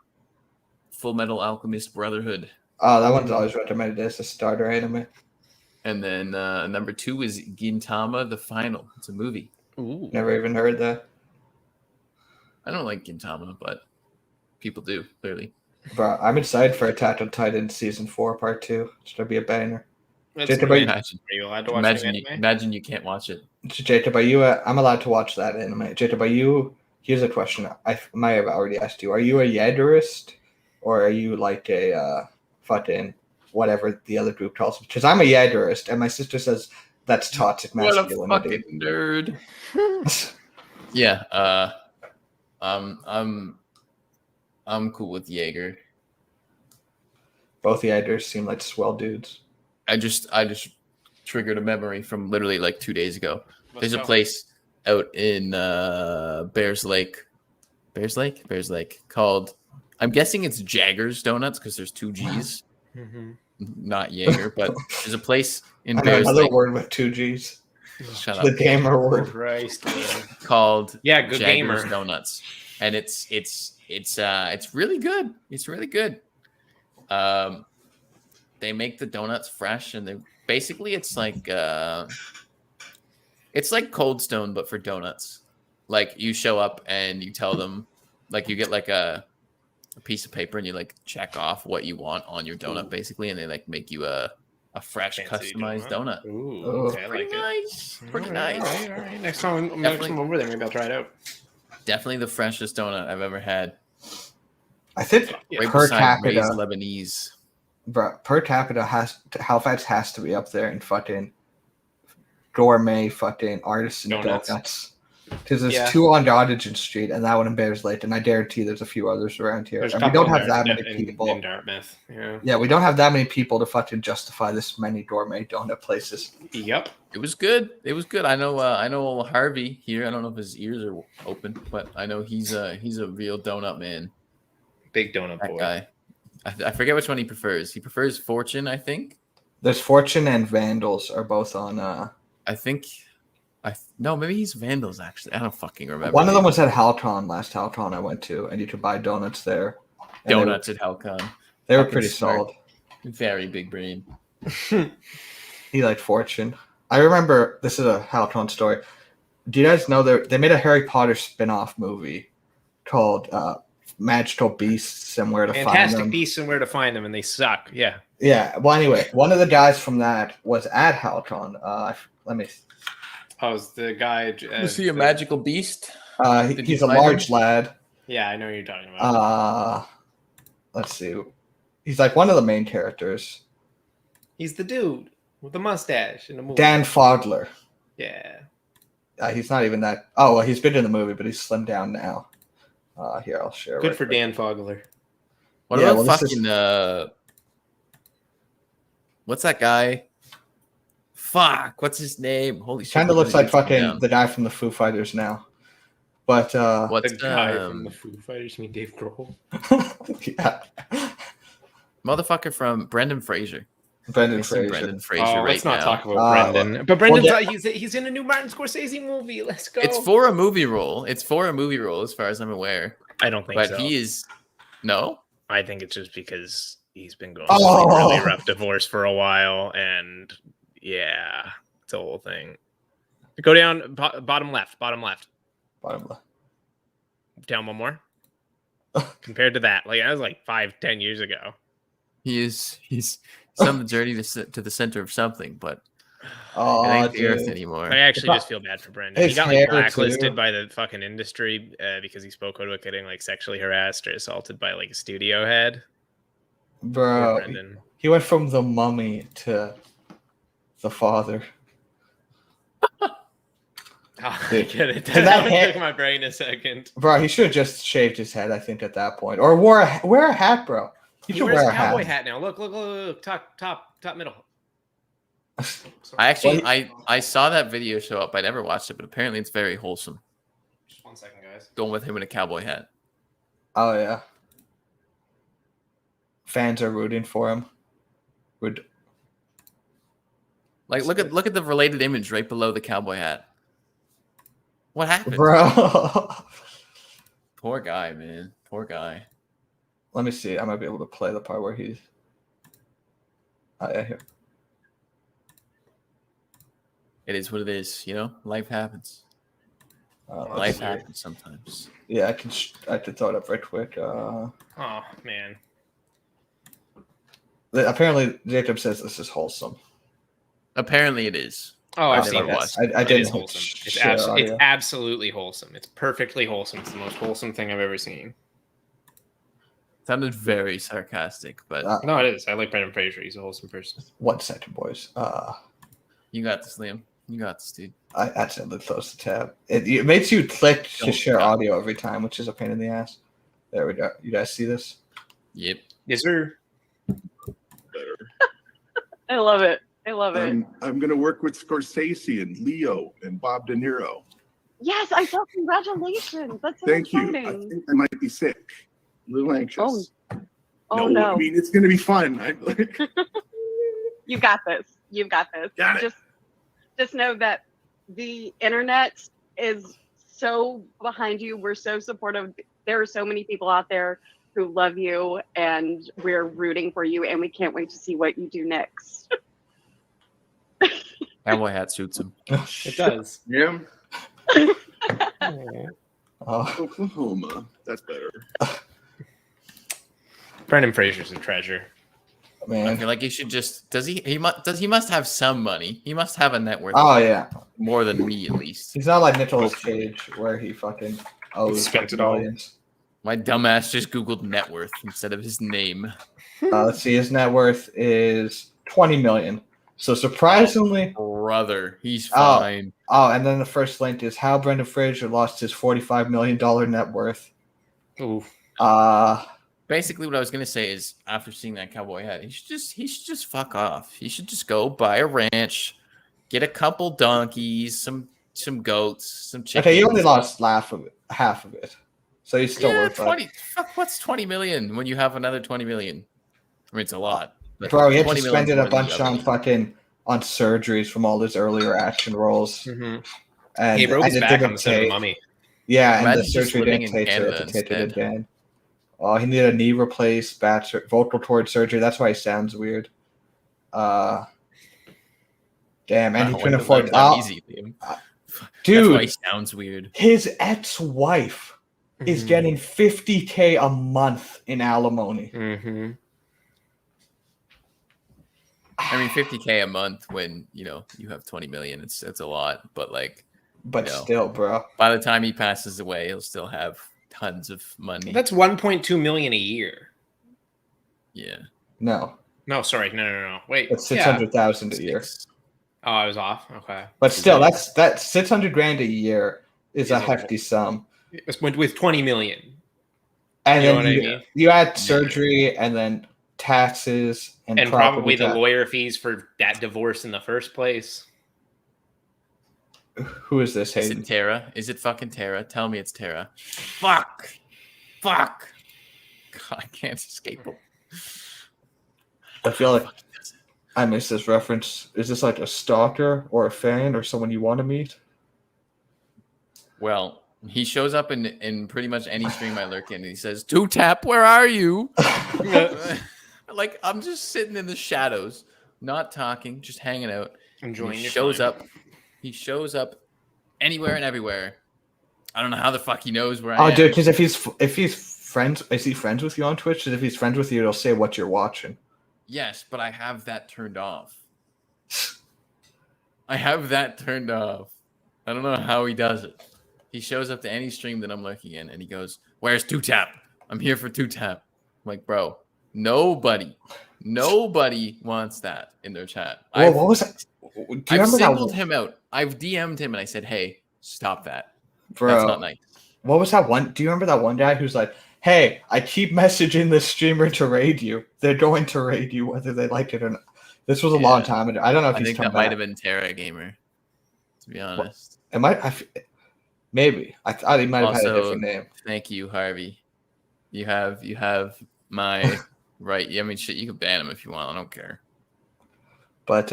Full Metal Alchemist Brotherhood. Oh, that one's always recommended as a starter anime. And then number 2 is Gintama: The Final. It's a movie. Ooh. Never even heard that. I don't like Gintama, but people do, clearly. Bro, I'm excited for Attack on Titan season 4, part 2. It's gonna be a banger. That's Jacob, good. Imagine, Are you allowed to watch new anime? imagine you can't watch it. Jacob, are you? I'm allowed to watch that anime. Jacob, are you? Here's a question. I might have already asked you. Are you a Yaderist, or are you like a fucking whatever the other group calls it? Because I'm a Yaderist, and my sister says that's toxic What a masculinity. fucking nerd. Yeah. I'm cool with Jaeger. Both Yaders seem like swell dudes. I just triggered a memory from literally like 2 days ago. Let's There's a go. place out in Bears Lake called, I'm guessing it's Jagger's Donuts because there's 2 G's, not Jaeger, but there's a place in I know Bears another Lake. word with 2 G's. Shut The up. gamer word. Christ, man. Called Yeah, good Jagger's gamer. Donuts, and it's really good. It's really good. They make the donuts fresh, and they basically it's like Cold Stone but for donuts. Like you show up and you tell them, like you get like a piece of paper and you like check off what you want on your donut basically, and they like make you a fresh Fancy customized donut. Ooh, Oh. okay, I Pretty like it. nice. Pretty All nice. right, all right. Next time I'm Definitely. over there, maybe I'll try it out. Definitely the freshest donut I've ever had. I think Yeah. Right per beside Ray's capita, Lebanese. bro, per capita Halifax has to be up there in fucking gourmet fucking artisan Donuts. donuts. Because there's Yeah. 2 on Dodgen Street and that one in Bears Lake, and I guarantee there's a few others around here. There's a And we couple don't have in that Dar- many people. in Dartmouth. Yeah. Yeah, we don't have that many people to fucking justify this many gourmet donut places. Yep. It was good. It was good. I know Harvey here. I don't know if his ears are open, but I know he's a real donut man. Big donut That boy. guy. I forget which one he prefers. He prefers Fortune, I think. There's Fortune and Vandals are both on. I think. No, maybe he's Vandals actually. I don't fucking remember. One of them was at Halcon, last Halcon I went to, and you could buy donuts there. And Donuts at Halcon. They were Fucking pretty smart. solid. Very big brain. He liked Fortune. I remember, this is a Halcon story. Do you guys know they made a Harry Potter spin-off movie called Magical Beasts and Where to Find Fantastic Them? Beasts and Where to Find Them, and they suck. Yeah. Yeah. Well, anyway, one of the guys from that was at Halcon. Let me. Oh, it's the guy. Was he a magical beast? Did He's you a find large him? lad. Yeah, I know what you're talking about. Let's see. He's like one of the main characters. He's the dude with the mustache in the movie. Dan Fogler. Yeah. He's not even that. Oh, well, he's been in the movie, but he's slimmed down now. Here, I'll share. Good right for quick. Dan Fogler. What Yeah, about well, this fucking what's that guy? Fuck, what's his name? Holy shit. Kind of what looks did he like put fucking down? the guy from the Foo Fighters now. But What's The guy from the Foo Fighters, you mean Dave Grohl? yeah, motherfucker from Brendan Fraser? Brendan Missing Fraser. Brendan Fraser Oh, right let's not now. talk about Brendan. But well, Brendan's he's in a new Martin Scorsese movie. Let's go. It's for a movie role. It's for a movie role, as far as I'm aware. I don't think But so. he is no. I think it's just because he's been going Oh. through a really rough divorce for a while, and yeah, it's a whole thing. Go down, bottom left, Bottom left. down one more. Compared to that, like that was like 5-10 years ago. He's on the journey to the center of something, but it Oh, ain't the earth dude. anymore. I actually just feel bad for Brendan. He His got like hair, blacklisted too. by the fucking industry because he spoke about getting like sexually harassed or assaulted by like a studio head. Poor Bro, Brendan. he went from the Mummy to the Father. Oh, I Dude, get it. to that That hair- took my brain a second. Bro, he should have just shaved his head, I think, at that point, or wear a hat, bro. He He should wears wear a a cowboy hat. hat now. Look. Top middle. I actually Well, I saw that video show up. I never watched it, but apparently it's very wholesome. Just 1 second, guys. Going with him in a cowboy hat. Oh yeah. Fans are rooting for him. Would Like look at the related image right below the cowboy hat. What happened? bro? Poor guy, man. Poor guy. Let me see. I might be able to play the part where he's. Oh yeah, here. It is what it is, you know? Life happens. Let's Life see. happens sometimes. Yeah, I can throw it up right quick. Oh man, Apparently, Jacob says this is wholesome. Apparently, it is. Oh, I've never seen that. watched. I It didn't is hit wholesome. It's, share it's audio. absolutely wholesome. It's perfectly wholesome. It's the most wholesome thing I've ever seen. Sounded very sarcastic, but No, it is. I like Brendan Fraser. He's a wholesome person. 1 second, boys. you got this, Liam. You got this, dude. I accidentally closed the tab. It makes you click to Don't share tab. audio every time, which is a pain in the ass. There we go. You guys see this? Yep. Yes, sir. I love it. I love it. I'm going to work with Scorsese and Leo and Bob De Niro. Yes, I saw. Congratulations. That's so Thank you. exciting. I think I might be sick. A little anxious. Oh no. I mean, it's going to be fun. You got this. You've got this. Got it. Just know that the internet is so behind you. We're so supportive. There are so many people out there who love you, and we're rooting for you, and we can't wait to see what you do next. Cowboy hat suits him. It does. Yeah. Oh, Oklahoma. That's better. Brendan Fraser's a treasure. I man. feel like he should just he must have some money. He must have a net worth Oh yeah. more than me at least. He's not like Nicolas Cage where he fucking owes Spent it all. millions. My dumbass just googled net worth instead of his name. Let's see. His net worth is 20 million. So surprisingly, Brother, he's Oh. fine. and then the first link is how Brendan Fraser lost his $45 million net worth. Ooh. Basically, what I was gonna say is, after seeing that cowboy hat, he should just fuck off. He should just go buy a ranch, get a couple donkeys, some goats, some chickens. Okay, he only lost half of it. So he's still Yeah, worth 20. Fuck, what's 20 million when you have another 20 million? I mean, it's a lot. But Bro, he had to 20 spend it million's a more than bunch you on ever need. fucking on surgeries from all his earlier action roles. Mm-hmm. And, He broke and his it back didn't on the set of the take- Mummy. Yeah, and Imagine the just surgery living didn't in take, so he had Canada to take it instead. again. Oh, he needed a knee replaced, vocal cord surgery. That's why he sounds weird. Damn, and he Wow, couldn't that's afford. not easy, Liam. That's why he Dude, sounds weird. his ex-wife is Mhm. getting $50K a month in alimony. Mm-hmm. I mean, 50K a month when you have 20 million. It's a lot, but like But No. still, bro. by the time he passes away, he'll still have tons of money. That's 1.2 million a year. Yeah. No, No, sorry, no. Wait, that's yeah. 600,000 a year. Oh, I was off. Okay, But still, that's 600 grand a year is a Is a- hefty sum. It's with 20 million. And You know then what I you, mean? you add surgery and then taxes and And property probably the tax. lawyer fees for that divorce in the first place. Who is this, Is Hayden? it Tara? Is it fucking Tara? Tell me it's Tara. Fuck. God, I can't escape him. I feel like I missed this reference. Is this like a stalker or a fan or someone you want to meet? Well, he shows up in pretty much any stream I lurk in, and he says, "Two tap, where are you?" Like I'm just sitting in the shadows, not talking, just hanging out. Enjoying He your shows time. up. He shows up anywhere and everywhere. I don't know how the fuck he knows where I Oh, am. dude, because if he's friends, is he friends with you on Twitch? 'Cause if he's friends with you, it'll say what you're watching. Yes, but I have that turned off. I have that turned off. I don't know how he does it. He shows up to any stream that I'm lurking in, and he goes, "Where's Two Tap? I'm here for Two Tap." I'm like, bro, nobody wants that in their chat. Whoa, what was that? Do you I've remember singled that, him out. I've DM'd him and I said, "Hey, stop that. bro? That's not nice." What was that one? Do you remember that one guy who's like, "Hey, I keep messaging this streamer to raid you. They're going to raid you whether they like it or not." This was a long Yeah. time ago. I don't know if I he's think come that might back. have been Terra Gamer, to be honest. It might. Maybe. I thought he might have had a Also, different name. Thank you, Harvey. You have my right. Yeah, I mean, shit. You can ban him if you want. I don't care. But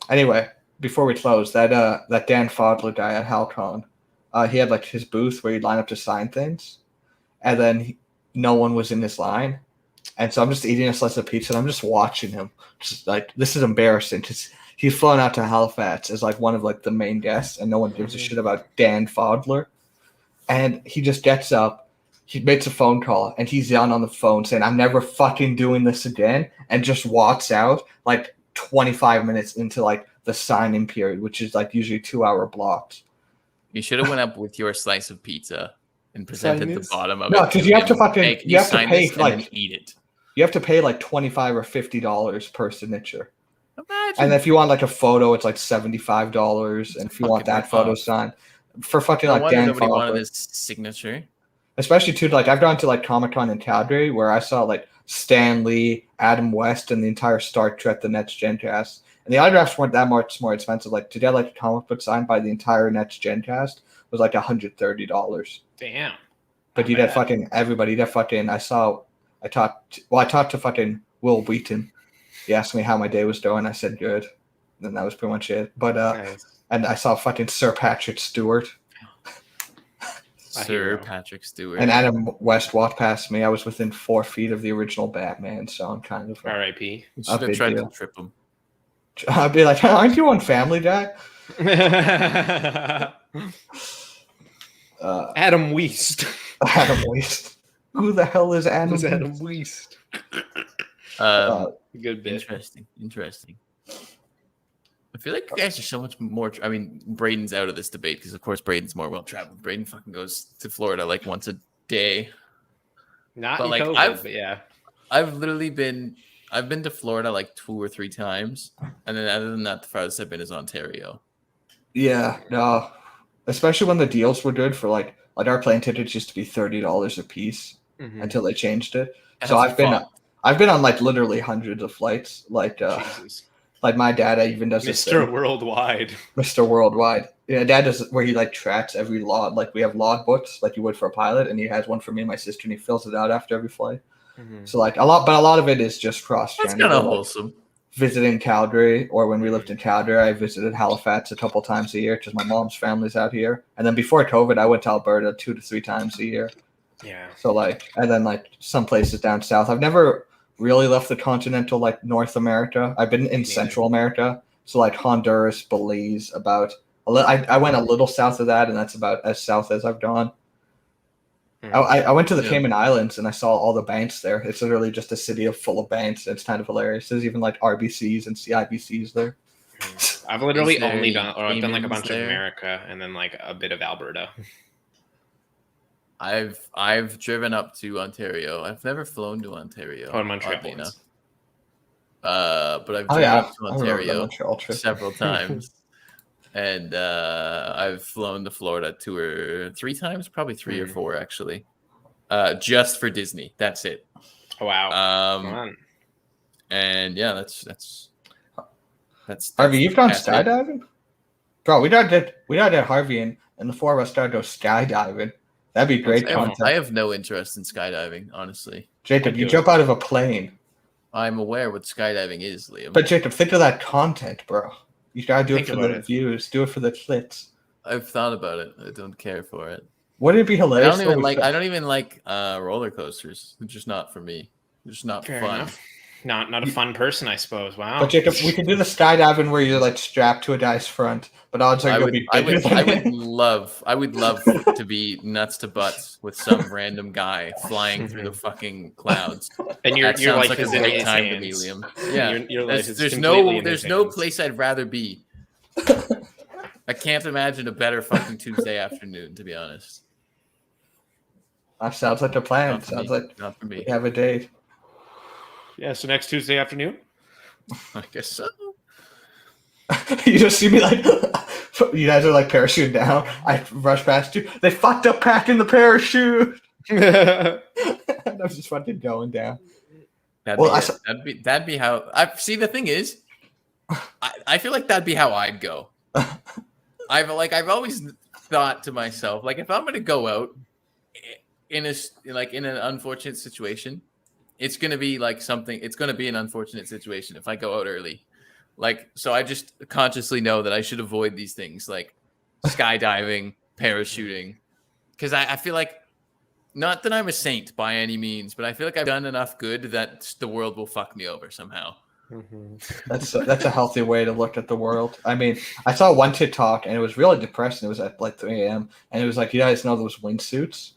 anyway, before we close, that Dan Fodler guy at HalCon, he had like his booth where he'd line up to sign things, and then no one was in his line, and so I'm just eating a slice of pizza and I'm just watching him. Just like, this is embarrassing because he's flown out to Halifax as like one of like the main guests, and no one gives a shit about Dan Fodler, and he just gets up he makes a phone call and he's yelling on the phone saying, "I'm never fucking doing this again," and just walks out like 25 minutes into like the sign-in period, which is like usually 2-hour blocks. You should have went up with your slice of pizza and presented the Chinese? bottom of No, it. because you have to him. fucking Hey, can you have to sign pay this and then like eat it. you have to pay like $25 or $50 per signature. Imagine. And if you want like a photo, it's like $75. And if you want fucking that photo rip-off. signed for fucking No like wonder Dan nobody wanted Fogler. his signature. Especially too, like I've gone to like Comic-Con in Calgary where I saw like Stan Lee, Adam West, and the entire Star Trek The Next Gen cast. And the autographs weren't that much more expensive. Like to get like a comic book signed by the entire Next Gen cast was like $130. Damn. But Not you get bad. fucking everybody. You get fucking. I talked to fucking Will Wheaton. He asked me how my day was going. I said good. And that was pretty much it. But Nice. and I saw fucking Sir Patrick Stewart A Sir hero. Patrick Stewart. and Adam West walked past me. I was within 4 feet of the original Batman, so I'm kind of. R.I.P. You should have big tried deal. to trip him. I'd be like, aren't you on Family Guy? Adam Weast. Adam West. Who the hell is Adam? Who's Adam West? Weast? Good bit. Interesting. I feel like you guys are so much more. I mean, Braden's out of this debate because, of course, Braden's more well traveled. Braden fucking goes to Florida like once a day. Not But, in like, COVID, but yeah. I've been to Florida like 2 or 3 times, and then other than that, the farthest I've been is Ontario. Yeah, no. Especially when the deals were good for like our plane tickets used to be $30 a piece Mhm. until they changed it. That's So I've fun. been on like literally hundreds of flights. Jesus. Like my dad even does this Mr. thing, Worldwide. Mr. Worldwide. Yeah, dad does it where he like tracks every log. Like we have log books like you would for a pilot, and he has one for me and my sister, and he fills it out after every flight. Mhm. So like a lot of it is just cross That's Canada. kind of like, wholesome. visiting Calgary, or when we lived in Calgary, I visited Halifax a couple times a year because my mom's family's out here. And then before COVID, I went to Alberta 2 to 3 times a year. Yeah. So like, and then like some places down south. I've never really left the continental like North America. I've been in neither. Central America, so like Honduras, Belize. I went a little south of that, and that's about as south as I've gone. I went to the Yeah. Cayman Islands and I saw all the banks there. It's literally just a city full of banks. It's kind of hilarious. There's even like RBCs and CIBCs there. I've literally Is there only any done, or I've done like a Caymans bunch there? of America and then like a bit of Alberta. I've driven up to Ontario. I've never flown to Ontario. Oh, in Montreal oddly once. enough. But I've Oh driven yeah, up to I remember the Ontario Montreal trip. several times. And I've flown to Florida 2 or 3 times, probably 3 or 4 actually. Just for Disney. That's it. Oh, wow. Fun. And yeah, that's Harvey, you've gone that's it. skydiving? Bro, we gotta get Harvey and the 4 of us gotta go skydiving. That'd be great content. I have no interest in skydiving, honestly. Jacob, I'd you do jump out of a plane. I'm aware what skydiving is, Liam. But Jacob, think of that content, bro. You gotta do Think it for about the it. views. Do it for the clips. I've thought about it. I don't care for it. Wouldn't it be I hilarious? don't even like roller coasters. They're just not for me. They're just not Fair fun. enough. Not a fun person, I suppose. Wow. But Jacob, we could do the skydiving where you're like strapped to a guy's front, but odds are I you'll would, be I bigger would, than I would him. love to be nuts to butts with some random guy flying through the fucking clouds. And your That sounds life like a is in great his time hands. to me, Liam. Yeah, Your life is there's completely in there's his no hands. place I'd rather be. I can't imagine a better fucking Tuesday afternoon, to be honest. That sounds like a plan. Not for Sounds me. like Not for me. we have a date. Yeah, so next Tuesday afternoon? I guess so. You just see me like, you guys are like parachuting down. I rush past you. They fucked up packing the parachute. And I'm just fucking going down. That'd be how I see. The thing is, I feel like that'd be how I'd go. I've always thought to myself, like, if I'm gonna go out in an unfortunate situation, it's gonna be like something. It's gonna be an unfortunate situation if I go out early. Like, so I just consciously know that I should avoid these things, like skydiving, parachuting, because I feel like, not that I'm a saint by any means, but I feel like I've done enough good that the world will fuck me over somehow. That's a healthy way to look at the world. I mean, I saw one TikTok and it was really depressing. It was at like 3 a.m. and it was like, you guys know those wingsuits?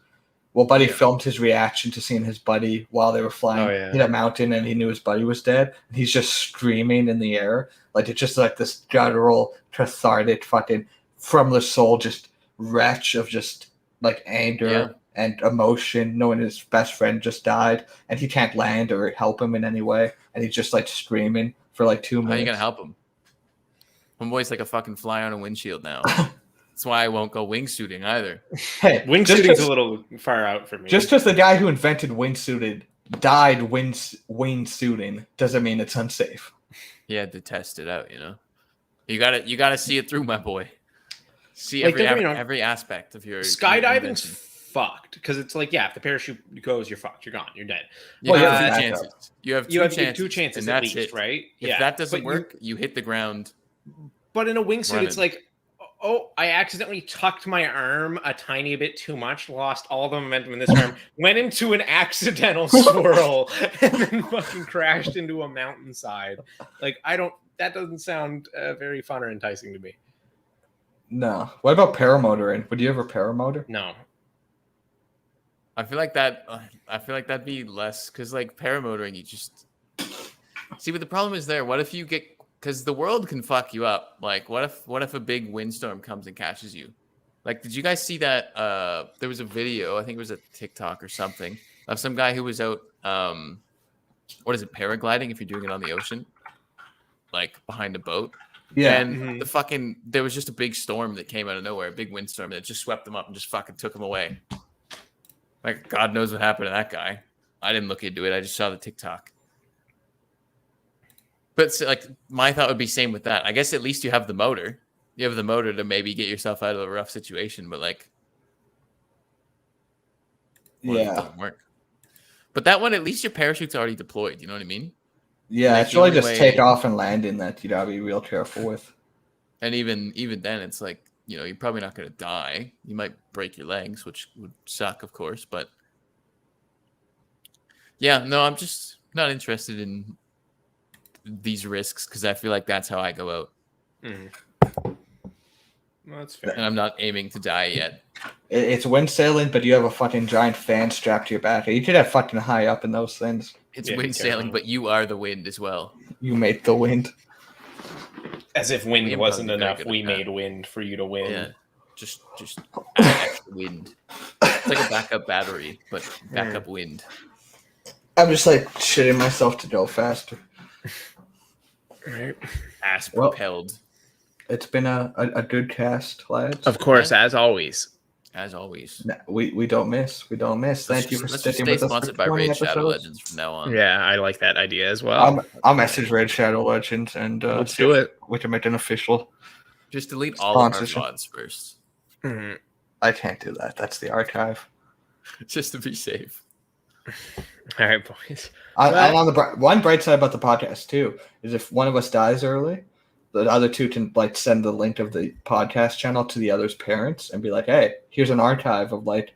Well, Buddy Yeah. filmed his reaction to seeing his buddy while they were flying Oh, yeah. hit a mountain, and he knew his buddy was dead. And he's just screaming in the air, like it's just like this guttural, cathartic, fucking from the soul, just retch of just like anger and emotion, knowing his best friend just died, and he can't land or help him in any way, and he's just like screaming for like 2 minutes. How are you gonna help him? Homeboy's like a fucking fly on a windshield now. That's why I won't go wingsuiting either. Hey, Wingsuiting's a little far out for me. Just because the guy who invented wingsuited died wingsuiting doesn't mean it's unsafe. He had to test it out, you know. You gotta see it through, my boy. See Like, every aspect of your skydiving's invention. fucked because it's like, yeah, if the parachute goes, you're fucked. You're gone. You're dead. You Well, have yeah, two backup. chances. You have You have to chances, give 2 chances and at that's least, it. right? If that doesn't But work, you hit the ground. But in a wingsuit, it's Running. like, oh, I accidentally tucked my arm a tiny bit too much, lost all the momentum in this arm, went into an accidental swirl, and then fucking crashed into a mountainside. Like, that doesn't sound very fun or enticing to me. No. What about paramotoring? Would you ever paramotor? No. I feel like that'd be less because like paramotoring, you just see. But the problem is there. What if you get because the world can fuck you up. Like what if a big windstorm comes and catches you? Like, did you guys see that? There was a video. I think it was a TikTok or something of some guy who was out. What is it? Paragliding if you're doing it on the ocean, like behind a boat. Yeah. And there was just a big storm that came out of nowhere, a big windstorm that just swept them up and just fucking took them away. Like, God knows what happened to that guy. I didn't look into it. I just saw the TikTok. But like, my thought would be same with that. I guess at least you have the motor. You have the motor to maybe get yourself out of a rough situation. But like, what if it doesn't work? But that one, at least your parachute's already deployed. You know what I mean? Yeah, Like, it's the really only just way- take off and landing that you gotta be real careful with. And even then, it's like, you know, you're probably not going to die. You might break your legs, which would suck, of course. But yeah, no, I'm just not interested in these risks because I feel like that's how I go out. Well, that's fair. And I'm not aiming to die yet. It's wind sailing, but you have a fucking giant fan strapped to your back. You could have fucking high up in those things. It's Yeah, wind be sailing, careful. but you are the wind as well. You make the wind. As if wind Liam wasn't probably very enough, good we at that. made wind for you to win. Yeah, just add extra wind. It's like a backup battery, but backup wind. I'm just like shitting myself to go faster. Right. Ass Well- propelled, It's been a good cast, lads. Of course, as always. as always. No, we don't miss. We don't miss. Thank you for Let's just sticking stay with us for sponsored by 20 Raid Shadow episodes. Legends from now on. Yeah, I like that idea as well. I'll message Red Shadow Legends and Let's do it. We can make an official. Just delete all of our Sponsorship. VODs first, Mhm. I can't do that. That's the archive. just to be safe. All right, boys. And on the one bright side about the podcast too is if one of us dies early, the other two can like send the link of the podcast channel to the other's parents and be like, "Hey, here's an archive of like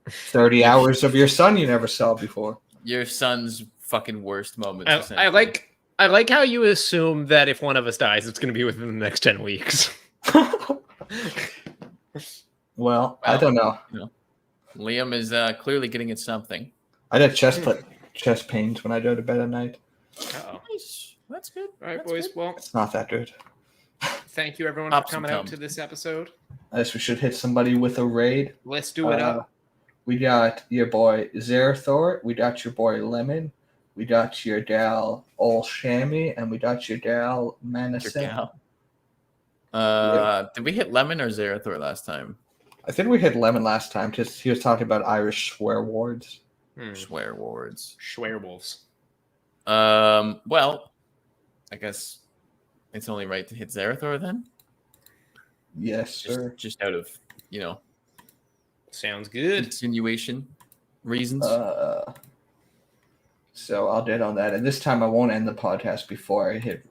30 hours of your son you never saw before." Your son's fucking worst moments. I essentially. like how you assume that if one of us dies, it's going to be within the next 10 weeks. Well, I don't know. Liam is clearly getting at something. I had chest pains when I go to bed at night. Uh-oh. Nice. That's good. All right, That's boys. good. Well, It's not that good. thank you everyone Pops for and coming out cum. to this episode. I guess we should hit somebody with a raid. Let's do it up. We got your boy Zerathor. We got your boy Lemon. We got your gal Ol Shammy, and we got your gal Your Manasek. gal. Did we hit Lemon or Zerathor last time? I think we hit Lemon last time. Just he was talking about Irish swear words. Swear words. Schwerwolves. Well, I guess it's only right to hit Zerathor then. Yes, sir. Just out of Sounds good. insinuation reasons. So I'll get on that, and this time I won't end the podcast before I hit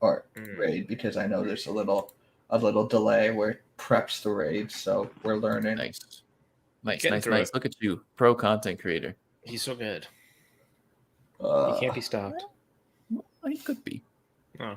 or Mm. raid because I know there's a little delay where it preps the raid. So we're learning. Nice. Nice, Getting nice, through nice. it. Look at you, pro content creator. He's so good. He Uh, can't be stopped. Well, he could be. Oh.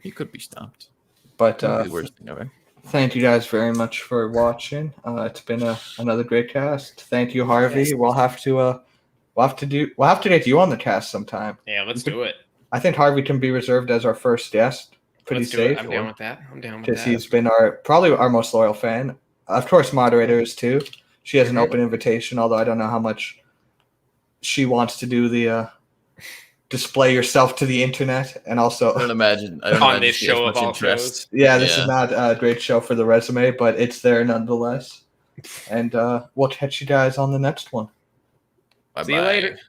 He could be stopped. but Wouldn't be the worst thing ever. Thank you guys very much for watching. It's been another great cast. Thank you, Harvey. Yes. We'll have to get you on the cast sometime. Yeah, let's do it. I think Harvey can be reserved as our first guest. Pretty Let's do safe. it. I'm down with that. I'm down with Because that. he's been probably our most loyal fan. Of course, moderator is too. She has an open invitation, although I don't know how much she wants to do the display yourself to the internet, and also I don't imagine this she has show of much all interest. shows. yeah, this is not a great show for the resume, but it's there nonetheless. And we'll catch you guys on the next one. Bye-bye. See you later.